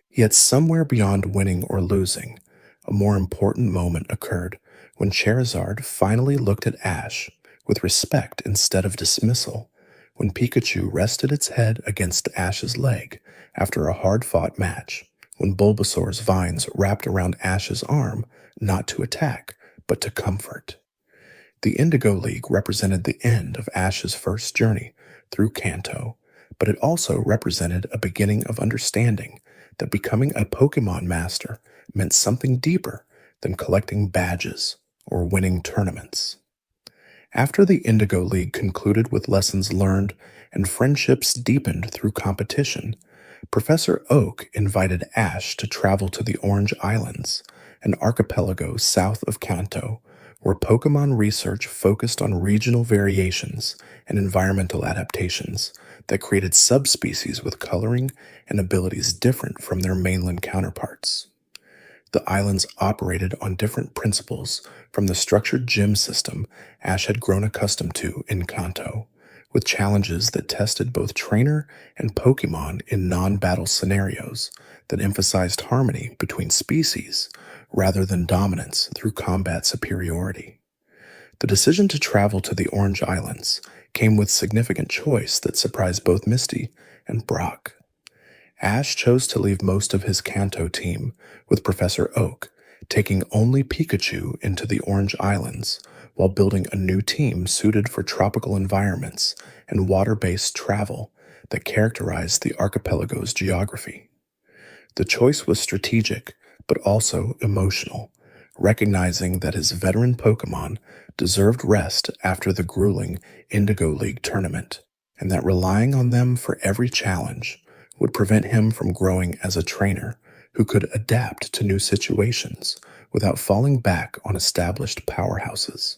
Yet somewhere beyond winning or losing, a more important moment occurred when Charizard finally looked at Ash with respect instead of dismissal, when Pikachu rested its head against Ash's leg after a hard-fought match, when Bulbasaur's vines wrapped around Ash's arm not to attack, but to comfort. The Indigo League represented the end of Ash's first journey through Kanto, but it also represented a beginning of understanding that becoming a Pokémon Master meant something deeper than collecting badges or winning tournaments. After the Indigo League concluded with lessons learned and friendships deepened through competition, Professor Oak invited Ash to travel to the Orange Islands, an archipelago south of Kanto, where Pokémon research focused on regional variations and environmental adaptations that created subspecies with coloring and abilities different from their mainland counterparts. The islands operated on different principles from the structured gym system Ash had grown accustomed to in Kanto, with challenges that tested both trainer and Pokémon in non-battle scenarios that emphasized harmony between species rather than dominance through combat superiority. The decision to travel to the Orange Islands came with significant choice that surprised both Misty and Brock. Ash chose to leave most of his Kanto team with Professor Oak, taking only Pikachu into the Orange Islands while building a new team suited for tropical environments and water-based travel that characterized the archipelago's geography. The choice was strategic, but also emotional, recognizing that his veteran Pokémon deserved rest after the grueling Indigo League tournament, and that relying on them for every challenge would prevent him from growing as a trainer who could adapt to new situations without falling back on established powerhouses.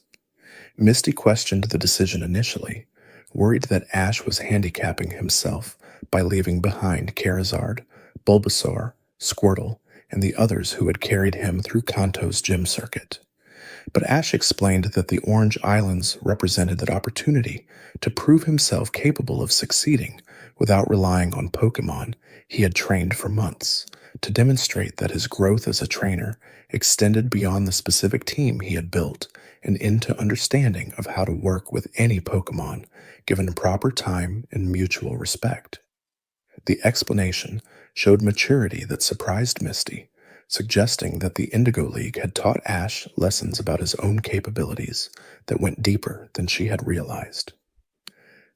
Misty questioned the decision initially, worried that Ash was handicapping himself by leaving behind Charizard, Bulbasaur, Squirtle, and the others who had carried him through Kanto's gym circuit. But Ash explained that the Orange Islands represented that opportunity to prove himself capable of succeeding without relying on Pokémon he had trained for months, to demonstrate that his growth as a trainer extended beyond the specific team he had built and into understanding of how to work with any Pokémon given proper time and mutual respect. The explanation showed maturity that surprised Misty, suggesting that the Indigo League had taught Ash lessons about his own capabilities that went deeper than she had realized.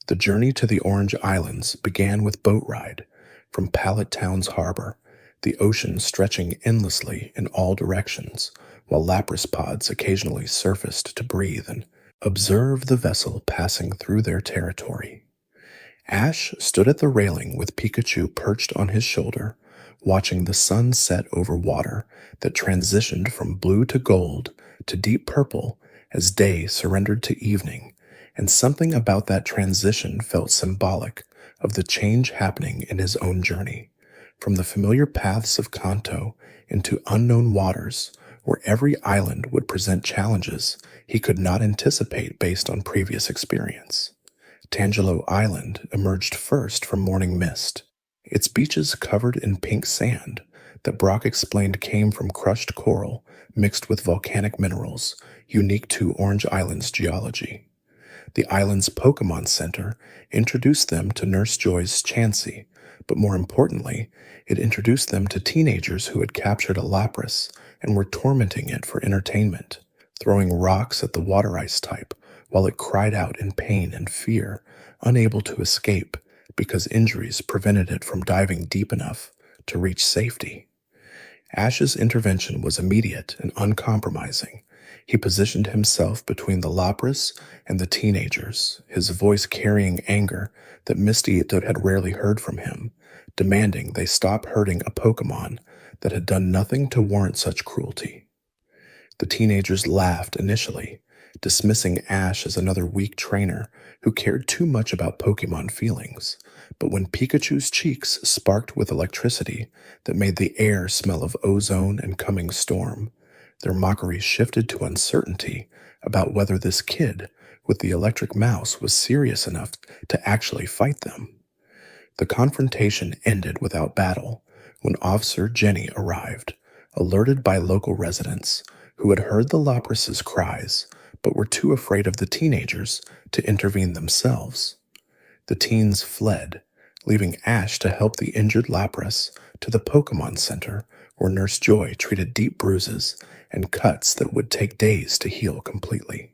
The journey to the Orange Islands began with boat ride from Pallet Town's harbor, the ocean stretching endlessly in all directions, while Lapras pods occasionally surfaced to breathe and observe the vessel passing through their territory. Ash stood at the railing with Pikachu perched on his shoulder, watching the sun set over water that transitioned from blue to gold to deep purple as day surrendered to evening, and something about that transition felt symbolic of the change happening in his own journey, from the familiar paths of Kanto into unknown waters where every island would present challenges he could not anticipate based on previous experience. Tangelo Island emerged first from morning mist, its beaches covered in pink sand that Brock explained came from crushed coral mixed with volcanic minerals unique to Orange Island's geology. The island's Pokémon Center introduced them to Nurse Joy's Chansey, but more importantly, it introduced them to teenagers who had captured a Lapras and were tormenting it for entertainment, throwing rocks at the water ice type while it cried out in pain and fear, unable to escape because injuries prevented it from diving deep enough to reach safety. Ash's intervention was immediate and uncompromising. He positioned himself between the Lapras and the teenagers, his voice carrying anger that Misty had rarely heard from him, demanding they stop hurting a Pokémon that had done nothing to warrant such cruelty. The teenagers laughed initially, dismissing Ash as another weak trainer who cared too much about Pokémon feelings. But when Pikachu's cheeks sparked with electricity that made the air smell of ozone and coming storm, their mockery shifted to uncertainty about whether this kid with the electric mouse was serious enough to actually fight them. The confrontation ended without battle when Officer Jenny arrived, alerted by local residents who had heard the Lapras's cries but were too afraid of the teenagers to intervene themselves. The teens fled, leaving Ash to help the injured Lapras to the Pokémon Center, where Nurse Joy treated deep bruises and cuts that would take days to heal completely.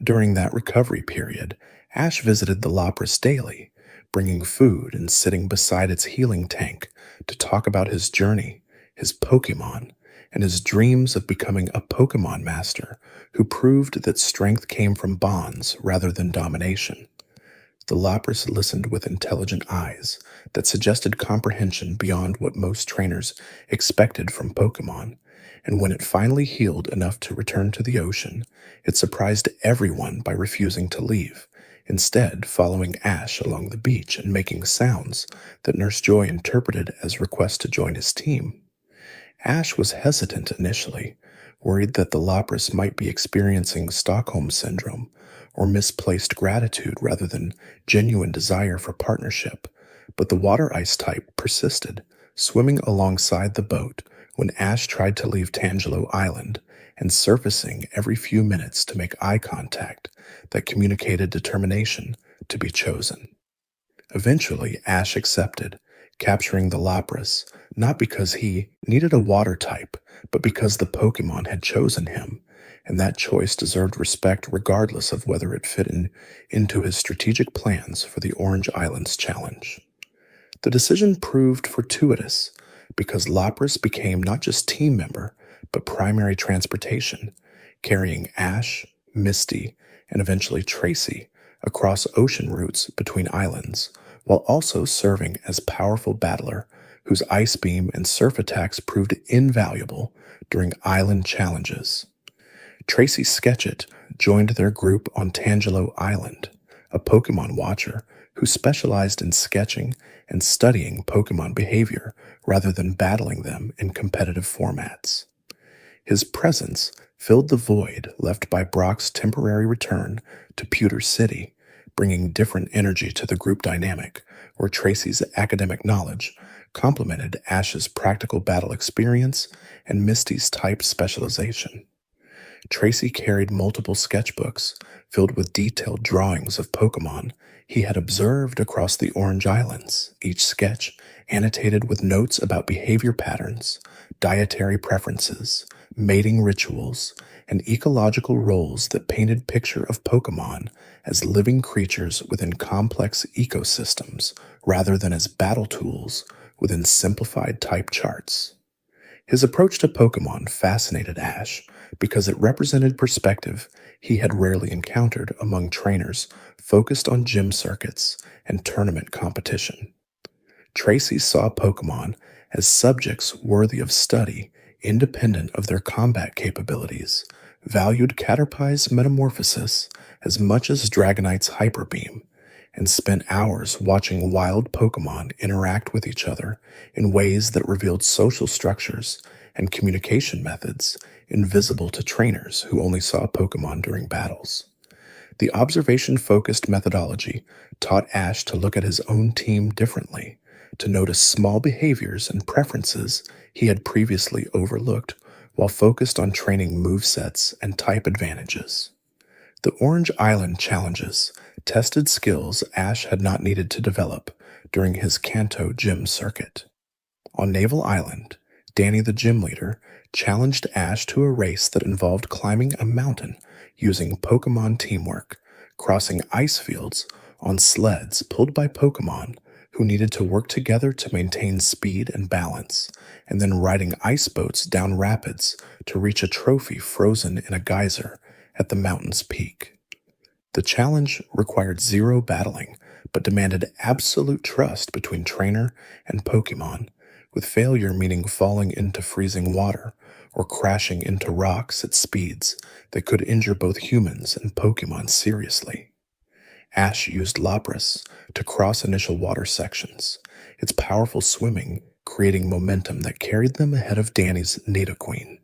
During that recovery period, Ash visited the Lapras daily, bringing food and sitting beside its healing tank to talk about his journey, his Pokémon, and his dreams of becoming a Pokémon Master who proved that strength came from bonds rather than domination. The Lapras listened with intelligent eyes that suggested comprehension beyond what most trainers expected from Pokémon, and when it finally healed enough to return to the ocean, it surprised everyone by refusing to leave, instead following Ash along the beach and making sounds that Nurse Joy interpreted as requests to join his team. Ash was hesitant initially, worried that the Lapras might be experiencing Stockholm Syndrome or misplaced gratitude rather than genuine desire for partnership, but the water ice type persisted, swimming alongside the boat when Ash tried to leave Tangelo Island and surfacing every few minutes to make eye contact that communicated determination to be chosen. Eventually, Ash accepted, capturing the Lapras, not because he needed a water type, but because the Pokémon had chosen him, and that choice deserved respect regardless of whether it fit into his strategic plans for the Orange Islands challenge. The decision proved fortuitous, because Lapras became not just team member, but primary transportation, carrying Ash, Misty, and eventually Tracy across ocean routes between islands, while also serving as powerful battler whose ice beam and surf attacks proved invaluable during island challenges. Tracy Sketchit joined their group on Tangelo Island, a Pokémon watcher who specialized in sketching and studying Pokémon behavior rather than battling them in competitive formats. His presence filled the void left by Brock's temporary return to Pewter City, bringing different energy to the group dynamic, where Tracy's academic knowledge complemented Ash's practical battle experience and Misty's type specialization. Tracy carried multiple sketchbooks filled with detailed drawings of Pokémon he had observed across the Orange Islands, each sketch annotated with notes about behavior patterns, dietary preferences, mating rituals, and ecological roles that painted picture of Pokémon as living creatures within complex ecosystems rather than as battle tools within simplified type charts. His approach to Pokémon fascinated Ash because it represented perspective he had rarely encountered among trainers focused on gym circuits and tournament competition. Tracy saw Pokémon as subjects worthy of study independent of their combat capabilities, valued Caterpie's metamorphosis as much as Dragonite's Hyper Beam, and spent hours watching wild Pokémon interact with each other in ways that revealed social structures and communication methods invisible to trainers who only saw Pokémon during battles. The observation-focused methodology taught Ash to look at his own team differently, to notice small behaviors and preferences he had previously overlooked while focused on training movesets and type advantages. The Orange Island challenges tested skills Ash had not needed to develop during his Kanto gym circuit. On Naval Island, Danny the gym leader challenged Ash to a race that involved climbing a mountain using Pokémon teamwork, crossing ice fields on sleds pulled by Pokémon who needed to work together to maintain speed and balance, and then riding ice boats down rapids to reach a trophy frozen in a geyser at the mountain's peak. The challenge required zero battling, but demanded absolute trust between trainer and Pokémon, with failure meaning falling into freezing water or crashing into rocks at speeds that could injure both humans and Pokémon seriously. Ash used Lapras to cross initial water sections, its powerful swimming creating momentum that carried them ahead of Danny's Nidoqueen.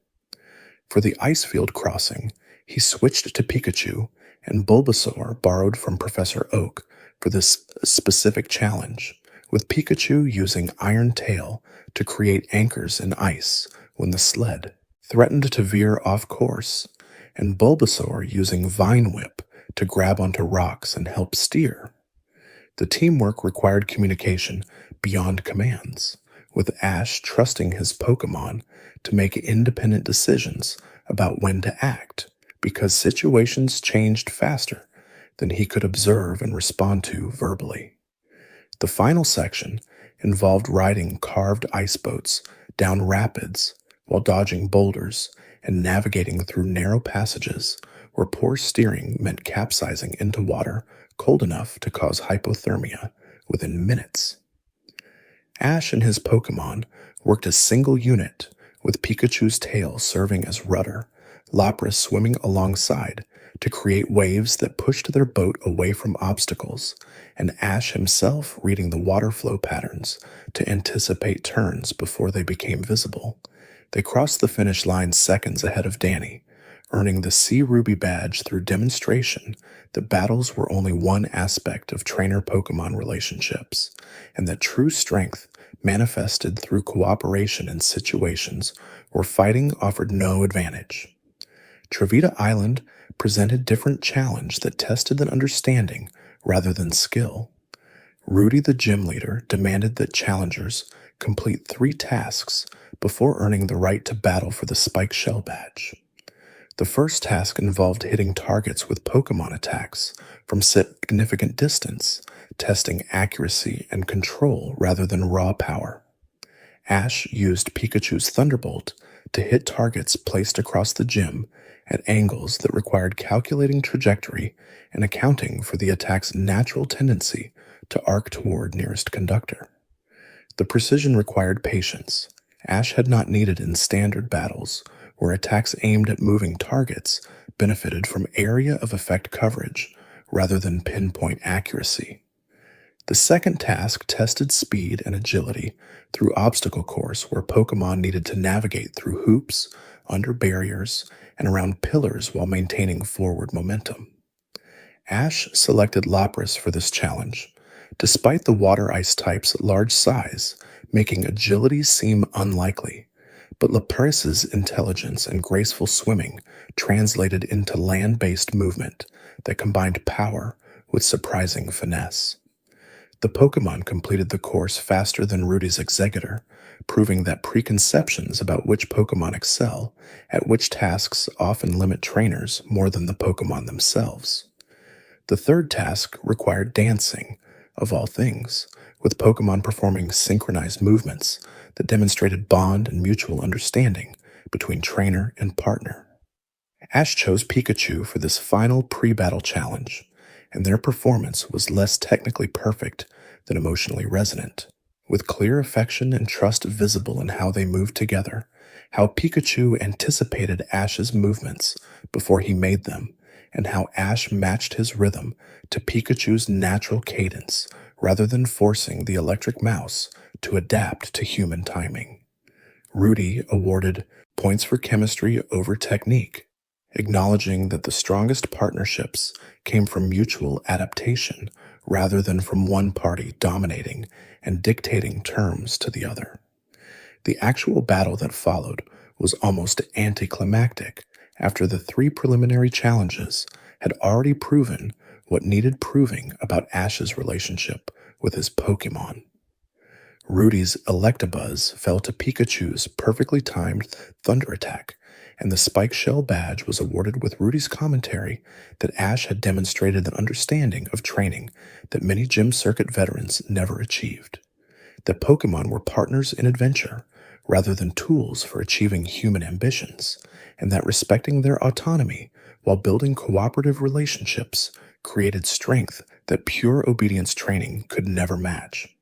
For the ice field crossing, he switched to Pikachu, and Bulbasaur borrowed from Professor Oak for this specific challenge, with Pikachu using Iron Tail to create anchors in ice when the sled threatened to veer off course, and Bulbasaur using Vine Whip to grab onto rocks and help steer. The teamwork required communication beyond commands, with Ash trusting his Pokémon to make independent decisions about when to act, because situations changed faster than he could observe and respond to verbally. The final section involved riding carved ice boats down rapids while dodging boulders and navigating through narrow passages where poor steering meant capsizing into water cold enough to cause hypothermia within minutes. Ash and his Pokémon worked as single unit, with Pikachu's tail serving as rudder, Lapras swimming alongside to create waves that pushed their boat away from obstacles, and Ash himself reading the water flow patterns to anticipate turns before they became visible. They crossed the finish line seconds ahead of Danny, earning the Sea Ruby badge through demonstration that battles were only one aspect of trainer-Pokémon relationships, and that true strength manifested through cooperation in situations where fighting offered no advantage. Travita Island presented different challenge that tested an understanding rather than skill. Rudy the gym leader demanded that challengers complete 3 tasks before earning the right to battle for the Spike Shell badge. The first task involved hitting targets with Pokémon attacks from significant distance, testing accuracy and control rather than raw power. Ash used Pikachu's Thunderbolt to hit targets placed across the gym at angles that required calculating trajectory and accounting for the attack's natural tendency to arc toward nearest conductor. The precision required patience. Ash had not needed in standard battles, where attacks aimed at moving targets benefited from area of effect coverage rather than pinpoint accuracy. The second task tested speed and agility through obstacle course where Pokémon needed to navigate through hoops, under barriers, and around pillars while maintaining forward momentum. Ash selected Lapras for this challenge, despite the water ice type's large size making agility seem unlikely. But Lapras's intelligence and graceful swimming translated into land-based movement that combined power with surprising finesse. The Pokémon completed the course faster than Rudy's Exeggutor, proving that preconceptions about which Pokémon excel at which tasks often limit trainers more than the Pokémon themselves. The third task required dancing, of all things, with Pokémon performing synchronized movements that demonstrated bond and mutual understanding between trainer and partner. Ash chose Pikachu for this final pre-battle challenge, and their performance was less technically perfect than emotionally resonant, with clear affection and trust visible in how they moved together, how Pikachu anticipated Ash's movements before he made them, and how Ash matched his rhythm to Pikachu's natural cadence rather than forcing the electric mouse to adapt to human timing. Rudy awarded points for chemistry over technique, acknowledging that the strongest partnerships came from mutual adaptation rather than from one party dominating and dictating terms to the other. The actual battle that followed was almost anticlimactic after the 3 preliminary challenges had already proven what needed proving about Ash's relationship with his Pokémon. Rudy's Electabuzz fell to Pikachu's perfectly timed Thunder attack, and the Spike Shell badge was awarded with Rudy's commentary that Ash had demonstrated an understanding of training that many gym circuit veterans never achieved. That Pokemon were partners in adventure rather than tools for achieving human ambitions, and that respecting their autonomy while building cooperative relationships created strength that pure obedience training could never match.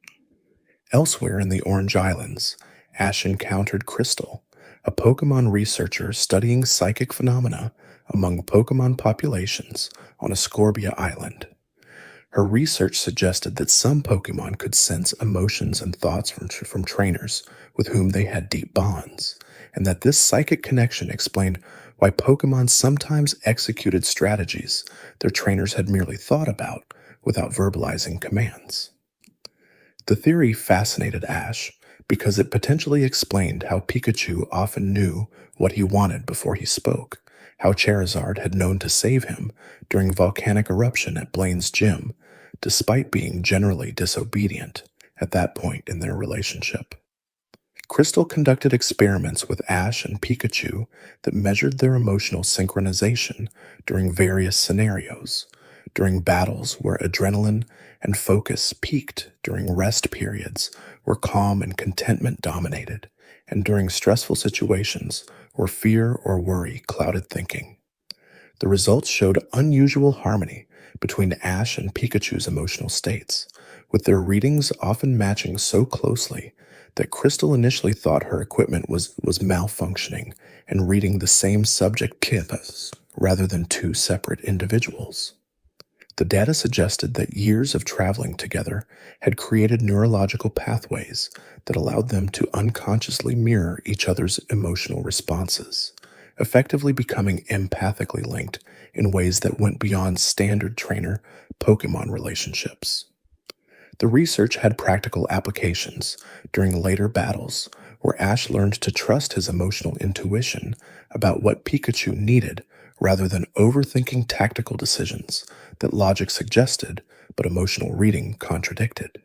Elsewhere in the Orange Islands, Ash encountered Crystal, a Pokemon researcher studying psychic phenomena among Pokemon populations on Ascorbia Island. Her research suggested that some Pokemon could sense emotions and thoughts from trainers with whom they had deep bonds, and that this psychic connection explained why Pokemon sometimes executed strategies their trainers had merely thought about without verbalizing commands. The theory fascinated Ash because it potentially explained how Pikachu often knew what he wanted before he spoke, how Charizard had known to save him during volcanic eruption at Blaine's gym, despite being generally disobedient at that point in their relationship. Crystal conducted experiments with Ash and Pikachu that measured their emotional synchronization during various scenarios, during battles where adrenaline and focus peaked, during rest periods where calm and contentment dominated, and during stressful situations where fear or worry clouded thinking. The results showed unusual harmony between Ash and Pikachu's emotional states, with their readings often matching so closely that Crystal initially thought her equipment was malfunctioning and reading the same subject purpose rather than two separate individuals. The data suggested that years of traveling together had created neurological pathways that allowed them to unconsciously mirror each other's emotional responses, effectively becoming empathically linked in ways that went beyond standard trainer-Pokemon relationships. The research had practical applications during later battles where Ash learned to trust his emotional intuition about what Pikachu needed rather than overthinking tactical decisions that logic suggested but emotional reading contradicted.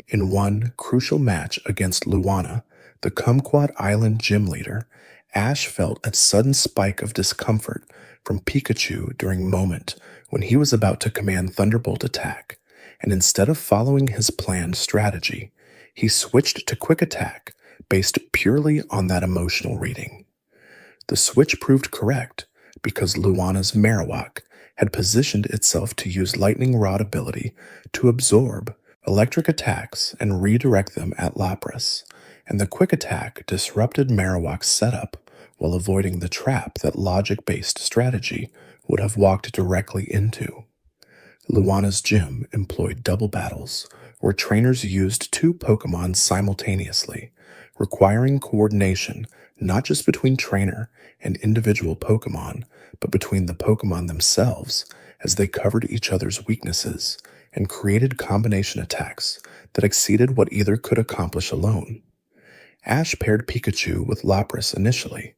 In one crucial match against Luana, the Kumquat Island gym leader, Ash felt a sudden spike of discomfort from Pikachu during a moment when he was about to command Thunderbolt attack, and instead of following his planned strategy, he switched to Quick Attack based purely on that emotional reading. The switch proved correct because Luana's Marowak had positioned itself to use Lightning Rod ability to absorb electric attacks and redirect them at Lapras, and the Quick Attack disrupted Marowak's setup while avoiding the trap that logic-based strategy would have walked directly into. Luana's gym employed double battles, where trainers used two Pokemon simultaneously, requiring coordination not just between trainer and individual Pokemon, but between the Pokemon themselves as they covered each other's weaknesses and created combination attacks that exceeded what either could accomplish alone. Ash paired Pikachu with Lapras initially,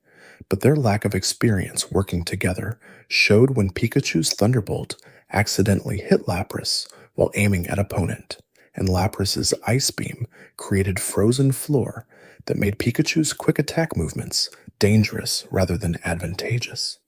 but their lack of experience working together showed when Pikachu's Thunderbolt accidentally hit Lapras while aiming at opponent, and Lapras's Ice Beam created frozen floor that made Pikachu's quick attack movements dangerous rather than advantageous.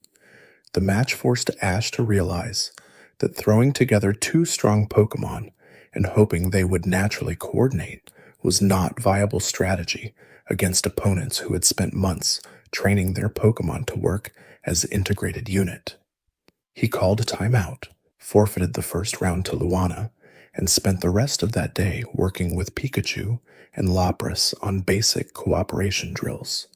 The match forced Ash to realize that throwing together two strong Pokemon and hoping they would naturally coordinate was not viable strategy against opponents who had spent months training their Pokemon to work as an integrated unit. He called a timeout, forfeited the first round to Luana, and spent the rest of that day working with Pikachu and Lapras on basic cooperation drills,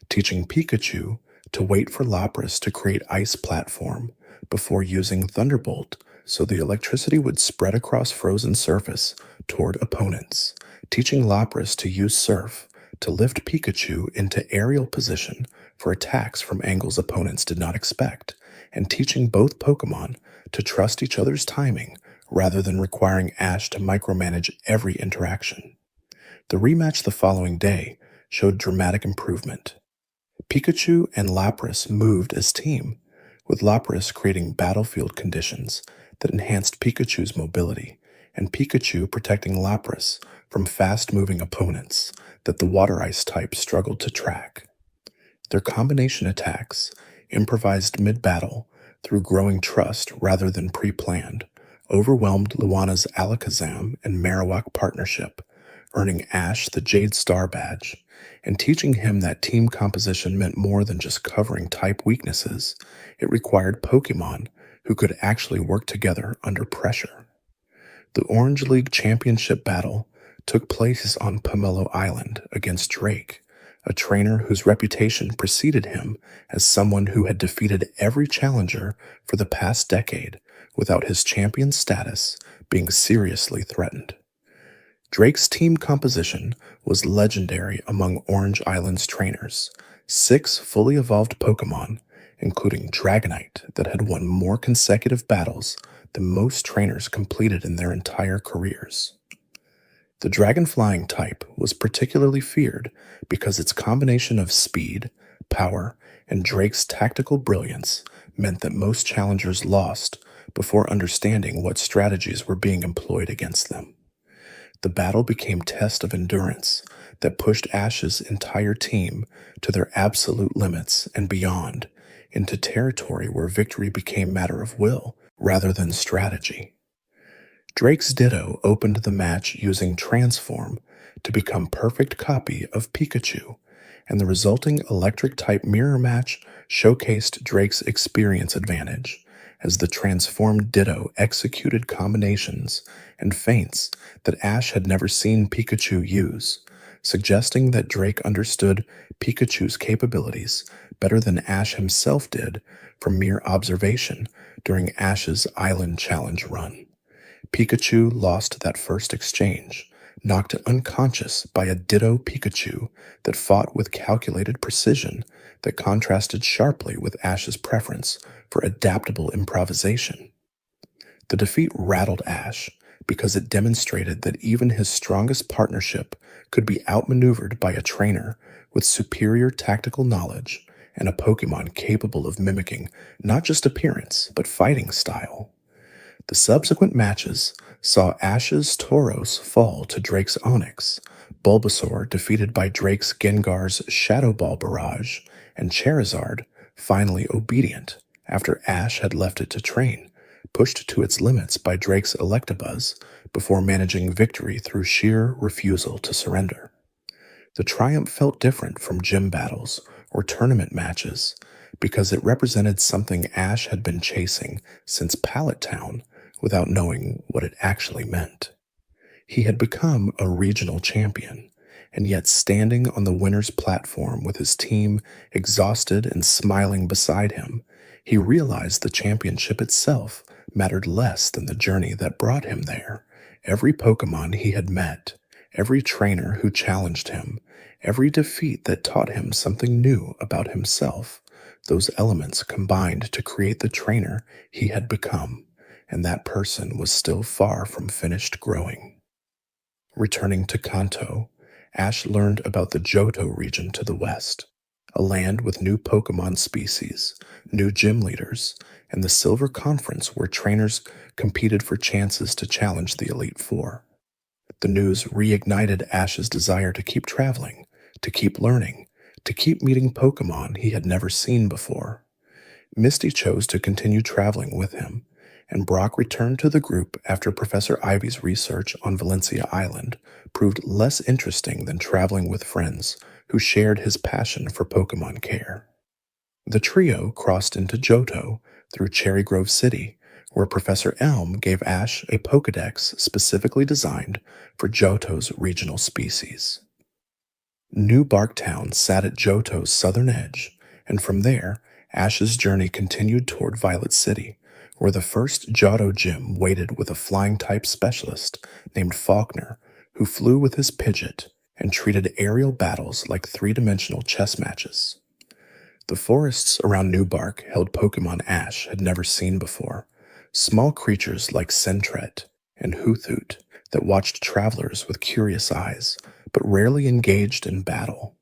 teaching Pikachu to wait for Lapras to create Ice Platform before using Thunderbolt so the electricity would spread across frozen surface toward opponents, teaching Lapras to use Surf to lift Pikachu into aerial position for attacks from angles opponents did not expect, and teaching both Pokemon to trust each other's timing rather than requiring Ash to micromanage every interaction. The rematch the following day showed dramatic improvement. Pikachu and Lapras moved as team, with Lapras creating battlefield conditions that enhanced Pikachu's mobility and Pikachu protecting Lapras from fast-moving opponents that the Water Ice type struggled to track. Their combination attacks, improvised mid-battle through growing trust rather than pre-planned, overwhelmed Luana's Alakazam and Marowak partnership, earning Ash the Jade Star badge, and teaching him that team composition meant more than just covering type weaknesses. It required Pokémon who could actually work together under pressure. The Orange League Championship battle took place on Pomelo Island against Drake, a trainer whose reputation preceded him as someone who had defeated every challenger for the past decade without his champion status being seriously threatened. Drake's team composition was legendary among Orange Island's trainers. 6 fully evolved Pokémon, including Dragonite, that had won more consecutive battles than most trainers completed in their entire careers. The Dragon Flying type was particularly feared because its combination of speed, power, and Drake's tactical brilliance meant that most challengers lost before understanding what strategies were being employed against them. The battle became a test of endurance that pushed Ash's entire team to their absolute limits and beyond, into territory where victory became a matter of will rather than strategy. Drake's Ditto opened the match using Transform to become perfect copy of Pikachu, and the resulting electric-type mirror match showcased Drake's experience advantage, as the transformed Ditto executed combinations and feints that Ash had never seen Pikachu use, suggesting that Drake understood Pikachu's capabilities better than Ash himself did from mere observation during Ash's Island Challenge run. Pikachu lost that first exchange, knocked unconscious by a Ditto Pikachu that fought with calculated precision that contrasted sharply with Ash's preference for adaptable improvisation. The defeat rattled Ash because it demonstrated that even his strongest partnership could be outmaneuvered by a trainer with superior tactical knowledge and a Pokémon capable of mimicking not just appearance, but fighting style. The subsequent matches saw Ash's Tauros fall to Drake's Onix, Bulbasaur defeated by Drake's Gengar's Shadow Ball barrage, and Charizard, finally obedient after Ash had left it to train, pushed to its limits by Drake's Electabuzz before managing victory through sheer refusal to surrender. The triumph felt different from gym battles or tournament matches because it represented something Ash had been chasing since Pallet Town without knowing what it actually meant. He had become a regional champion, and yet standing on the winner's platform with his team exhausted and smiling beside him, he realized the championship itself mattered less than the journey that brought him there. Every Pokémon he had met, every trainer who challenged him, every defeat that taught him something new about himself, those elements combined to create the trainer he had become, and that person was still far from finished growing. Returning to Kanto, Ash learned about the Johto region to the west, a land with new Pokémon species, new gym leaders, and the Silver Conference where trainers competed for chances to challenge the Elite Four. The news reignited Ash's desire to keep traveling, to keep learning, to keep meeting Pokémon he had never seen before. Misty chose to continue traveling with him, and Brock returned to the group after Professor Ivy's research on Valencia Island proved less interesting than traveling with friends who shared his passion for Pokémon care. The trio crossed into Johto through Cherry Grove City, where Professor Elm gave Ash a Pokédex specifically designed for Johto's regional species. New Barktown sat at Johto's southern edge, and from there, Ash's journey continued toward Violet City, where the first Johto gym waited with a flying-type specialist named Faulkner, who flew with his Pidgeot and treated aerial battles like three-dimensional chess matches. The forests around New Bark held Pokémon Ash had never seen before, small creatures like Sentret and Hoothoot that watched travelers with curious eyes, but rarely engaged in battle.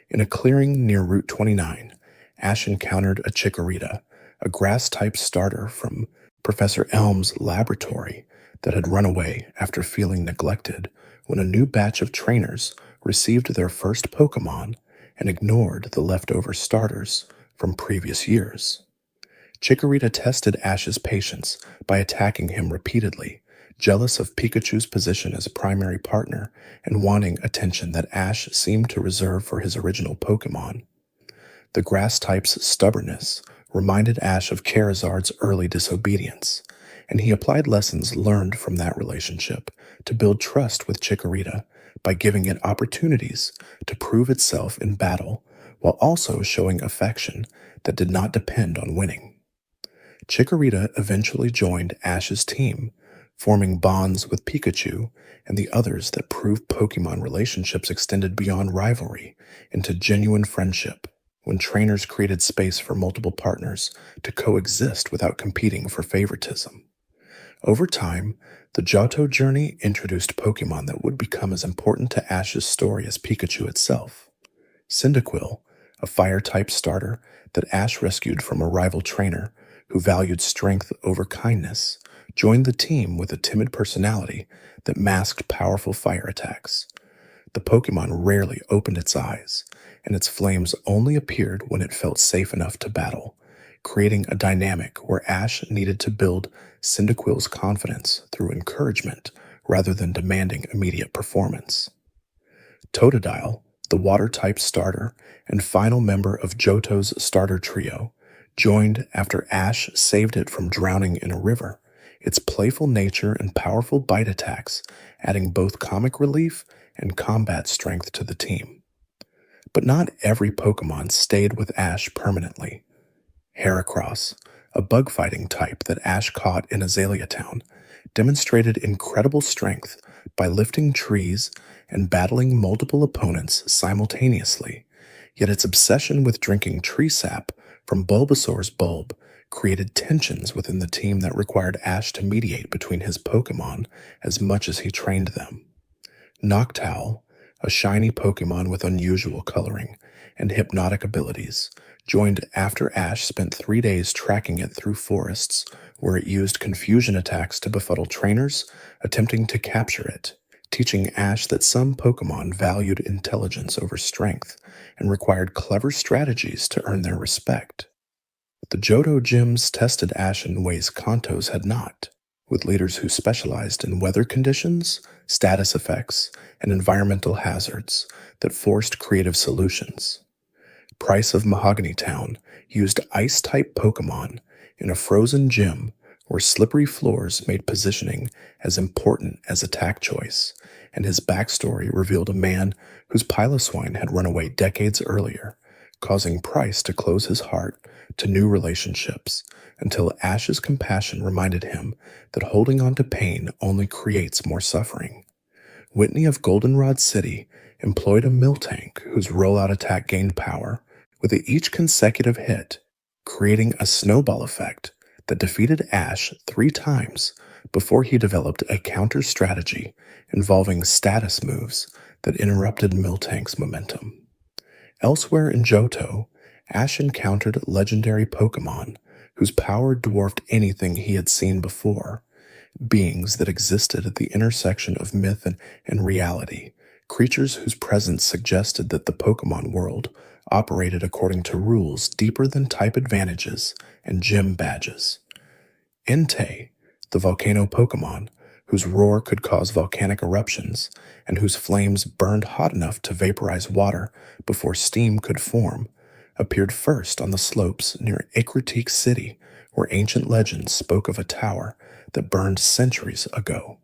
In a clearing near Route 29, Ash encountered a Chikorita, a grass-type starter from Professor Elm's laboratory that had run away after feeling neglected when a new batch of trainers received their first Pokémon and ignored the leftover starters from previous years. Chikorita tested Ash's patience by attacking him repeatedly, jealous of Pikachu's position as primary partner and wanting attention that Ash seemed to reserve for his original Pokémon. The grass type's stubbornness reminded Ash of Charizard's early disobedience, and he applied lessons learned from that relationship to build trust with Chikorita by giving it opportunities to prove itself in battle while also showing affection that did not depend on winning. Chikorita eventually joined Ash's team, forming bonds with Pikachu and the others that proved Pokemon relationships extended beyond rivalry into genuine friendship when trainers created space for multiple partners to coexist without competing for favoritism. Over time, the Johto journey introduced Pokemon that would become as important to Ash's story as Pikachu itself. Cyndaquil, a fire-type starter that Ash rescued from a rival trainer who valued strength over kindness, joined the team with a timid personality that masked powerful fire attacks. The Pokemon rarely opened its eyes, and its flames only appeared when it felt safe enough to battle, creating a dynamic where Ash needed to build Cyndaquil's confidence through encouragement rather than demanding immediate performance. Totodile, the water-type starter and final member of Johto's starter trio, joined after Ash saved it from drowning in a river, its playful nature and powerful bite attacks adding both comic relief and combat strength to the team. But not every Pokemon stayed with Ash permanently. Heracross, a bug-fighting type that Ash caught in Azalea Town, demonstrated incredible strength by lifting trees and battling multiple opponents simultaneously, yet its obsession with drinking tree sap from Bulbasaur's bulb created tensions within the team that required Ash to mediate between his Pokemon as much as he trained them. Noctowl, a shiny Pokemon with unusual coloring and hypnotic abilities, joined after Ash spent 3 days tracking it through forests where it used confusion attacks to befuddle trainers attempting to capture it, teaching Ash that some Pokemon valued intelligence over strength and required clever strategies to earn their respect. The Johto gyms tested Ash in ways Kanto's had not, with leaders who specialized in weather conditions, status effects, and environmental hazards that forced creative solutions. Price of Mahogany Town used ice-type Pokemon in a frozen gym where slippery floors made positioning as important as attack choice, and his backstory revealed a man whose Piloswine had run away decades earlier, causing Price to close his heart to new relationships until Ash's compassion reminded him that holding on to pain only creates more suffering. Whitney of Goldenrod City employed a Miltank whose rollout attack gained power with each consecutive hit, creating a snowball effect that defeated Ash 3 times before he developed a counter strategy involving status moves that interrupted Miltank's momentum. Elsewhere in Johto, Ash encountered legendary Pokemon whose power dwarfed anything he had seen before, beings that existed at the intersection of myth and reality, creatures whose presence suggested that the Pokemon world operated according to rules deeper than type advantages and gym badges. Entei, the volcano Pokemon, whose roar could cause volcanic eruptions and whose flames burned hot enough to vaporize water before steam could form, appeared first on the slopes near Ekritique City, where ancient legends spoke of a tower that burned centuries ago.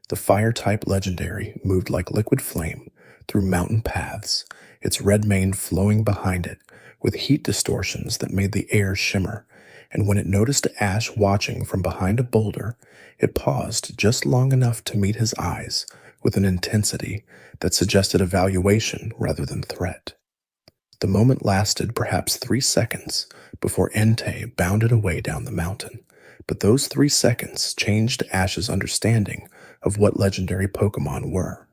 The fire-type legendary moved like liquid flame through mountain paths, its red mane flowing behind it with heat distortions that made the air shimmer, and when it noticed Ash watching from behind a boulder, it paused just long enough to meet his eyes with an intensity that suggested evaluation rather than threat. The moment lasted perhaps 3 seconds before Entei bounded away down the mountain, but those 3 seconds changed Ash's understanding of what legendary Pokemon were.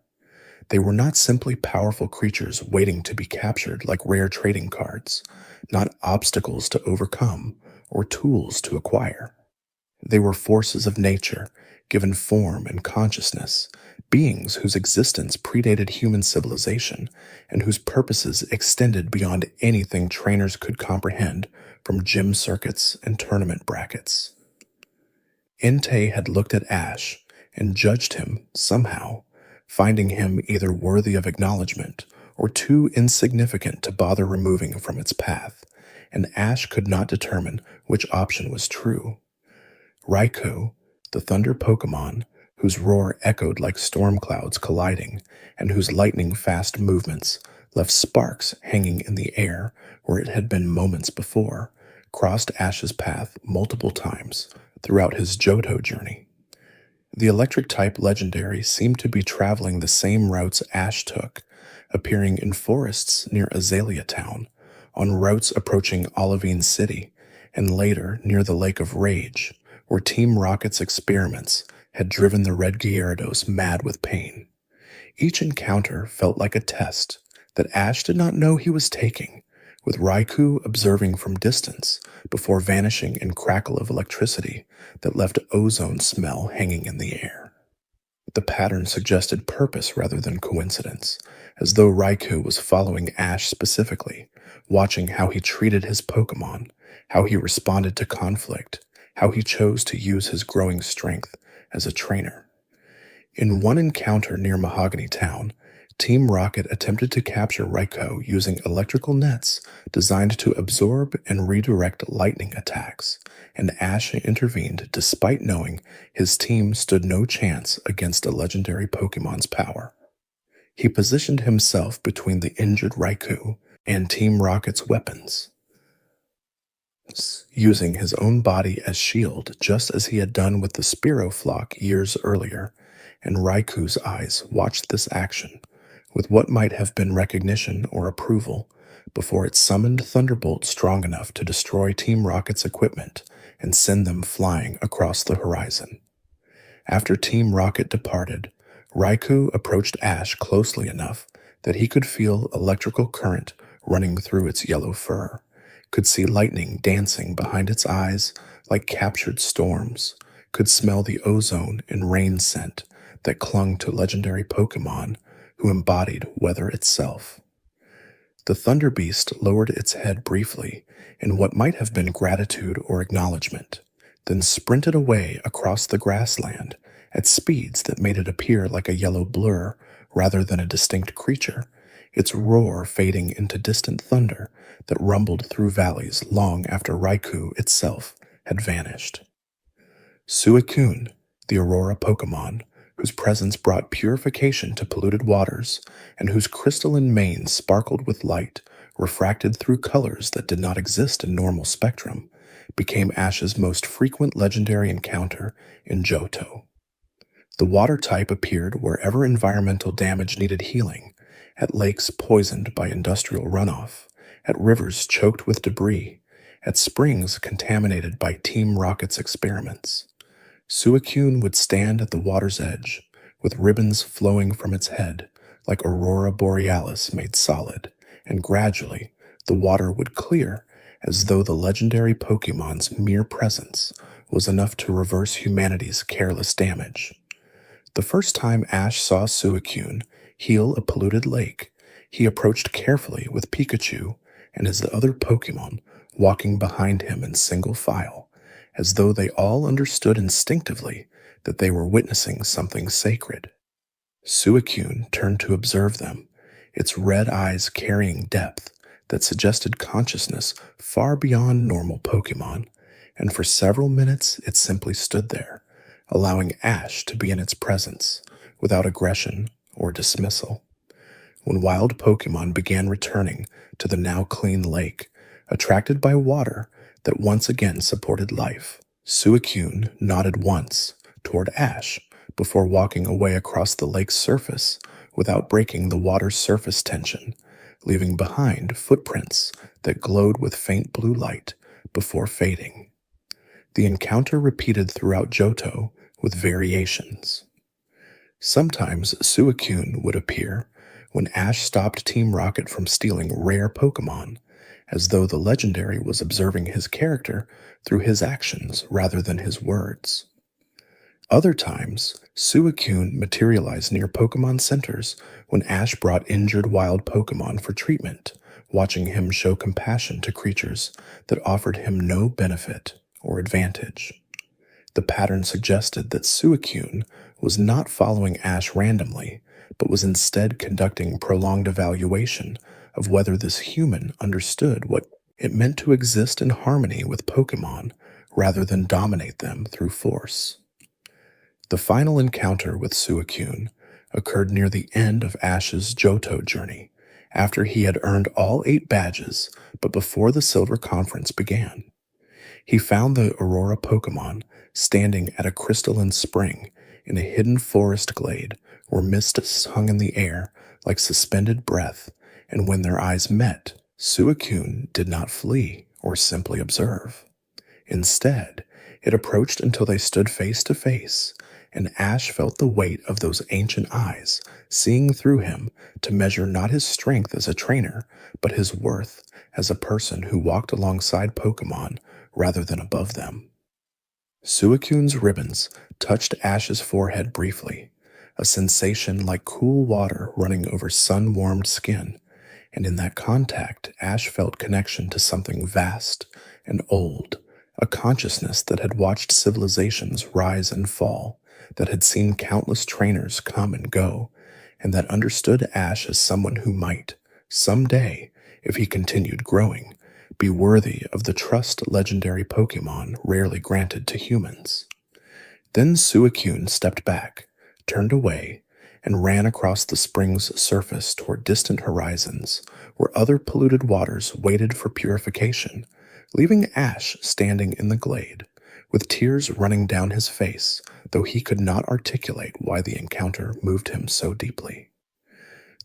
They were not simply powerful creatures waiting to be captured like rare trading cards, not obstacles to overcome or tools to acquire. They were forces of nature, given form and consciousness, beings whose existence predated human civilization, and whose purposes extended beyond anything trainers could comprehend from gym circuits and tournament brackets. Entei had looked at Ash and judged him somehow, finding him either worthy of acknowledgement or too insignificant to bother removing from its path, and Ash could not determine which option was true. Raichu, the thunder Pokémon, whose roar echoed like storm clouds colliding, and whose lightning-fast movements left sparks hanging in the air where it had been moments before, crossed Ash's path multiple times throughout his Johto journey. The electric-type legendary seemed to be traveling the same routes Ash took, appearing in forests near Azalea Town, on routes approaching Olivine City, and later near the Lake of Rage, where Team Rocket's experiments had driven the Red Gyarados mad with pain. Each encounter felt like a test that Ash did not know he was taking, with Raikou observing from distance before vanishing in crackle of electricity that left ozone smell hanging in the air. The pattern suggested purpose rather than coincidence, as though Raikou was following Ash specifically, watching how he treated his Pokémon, how he responded to conflict, how he chose to use his growing strength as a trainer. In one encounter near Mahogany Town, Team Rocket attempted to capture Raikou using electrical nets designed to absorb and redirect lightning attacks, and Ash intervened despite knowing his team stood no chance against a legendary Pokémon's power. He positioned himself between the injured Raikou and Team Rocket's weapons, using his own body as shield just as he had done with the Spearow flock years earlier, and Raikou's eyes watched this action with what might have been recognition or approval before it summoned Thunderbolt strong enough to destroy Team Rocket's equipment and send them flying across the horizon. After Team Rocket departed, Raikou approached Ash closely enough that he could feel electrical current running through its yellow fur, could see lightning dancing behind its eyes like captured storms, could smell the ozone and rain scent that clung to legendary Pokémon who embodied weather itself. The Thunder Beast lowered its head briefly in what might have been gratitude or acknowledgement, then sprinted away across the grassland at speeds that made it appear like a yellow blur rather than a distinct creature, its roar fading into distant thunder that rumbled through valleys long after Raikou itself had vanished. Suicune, the Aurora Pokémon, whose presence brought purification to polluted waters, and whose crystalline mane sparkled with light, refracted through colors that did not exist in normal spectrum, became Ash's most frequent legendary encounter in Johto. The water type appeared wherever environmental damage needed healing, at lakes poisoned by industrial runoff, at rivers choked with debris, at springs contaminated by Team Rocket's experiments. Suicune would stand at the water's edge, with ribbons flowing from its head, like Aurora Borealis made solid, and gradually the water would clear as though the legendary Pokémon's mere presence was enough to reverse humanity's careless damage. The first time Ash saw Suicune heal a polluted lake, he approached carefully with Pikachu and his other Pokémon walking behind him in single file, as though they all understood instinctively that they were witnessing something sacred. Suicune turned to observe them, its red eyes carrying depth that suggested consciousness far beyond normal Pokémon, and for several minutes it simply stood there, allowing Ash to be in its presence, without aggression or dismissal. When wild Pokémon began returning to the now clean lake, attracted by water that once again supported life, Suicune nodded once toward Ash before walking away across the lake's surface without breaking the water's surface tension, leaving behind footprints that glowed with faint blue light before fading. The encounter repeated throughout Johto with variations. Sometimes Suicune would appear when Ash stopped Team Rocket from stealing rare Pokémon, as though the legendary was observing his character through his actions rather than his words. Other times, Suicune materialized near Pokemon centers when Ash brought injured wild Pokemon for treatment, watching him show compassion to creatures that offered him no benefit or advantage. The pattern suggested that Suicune was not following Ash randomly, but was instead conducting prolonged evaluation of whether this human understood what it meant to exist in harmony with Pokemon rather than dominate them through force. The final encounter with Suicune occurred near the end of Ash's Johto journey, after he had earned all 8 badges, but before the Silver Conference began. He found the Aurora Pokemon standing at a crystalline spring in a hidden forest glade where mist hung in the air like suspended breath, and when their eyes met, Suicune did not flee or simply observe. Instead, it approached until they stood face to face, and Ash felt the weight of those ancient eyes seeing through him to measure not his strength as a trainer, but his worth as a person who walked alongside Pokemon rather than above them. Suicune's ribbons touched Ash's forehead briefly, a sensation like cool water running over sun-warmed skin, and in that contact Ash felt connection to something vast and old, a consciousness that had watched civilizations rise and fall, that had seen countless trainers come and go, and that understood Ash as someone who might, someday, if he continued growing, be worthy of the trust legendary Pokemon rarely granted to humans. Then Suicune stepped back, turned away, and ran across the spring's surface toward distant horizons, where other polluted waters waited for purification, leaving Ash standing in the glade, with tears running down his face, though he could not articulate why the encounter moved him so deeply.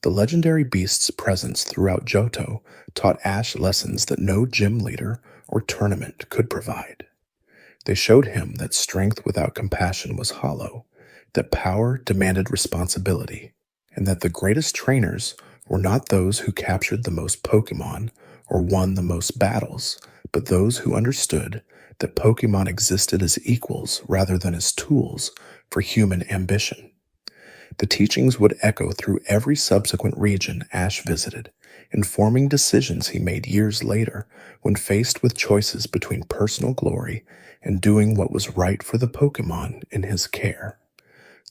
The legendary beast's presence throughout Johto taught Ash lessons that no gym leader or tournament could provide. They showed him that strength without compassion was hollow, that power demanded responsibility, and that the greatest trainers were not those who captured the most Pokemon or won the most battles, but those who understood that Pokemon existed as equals rather than as tools for human ambition. The teachings would echo through every subsequent region Ash visited, informing decisions he made years later when faced with choices between personal glory and doing what was right for the Pokemon in his care.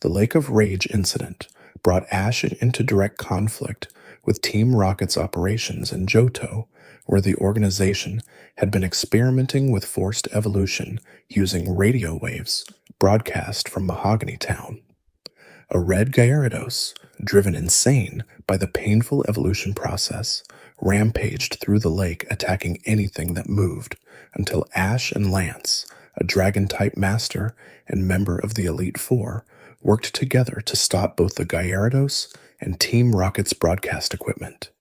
The Lake of Rage incident brought Ash into direct conflict with Team Rocket's operations in Johto, where the organization had been experimenting with forced evolution using radio waves broadcast from Mahogany Town. A red Gyarados, driven insane by the painful evolution process, rampaged through the lake attacking anything that moved, until Ash and Lance, a Dragon-type master and member of the Elite Four, worked together to stop both the Gyarados and Team Rocket's broadcast equipment.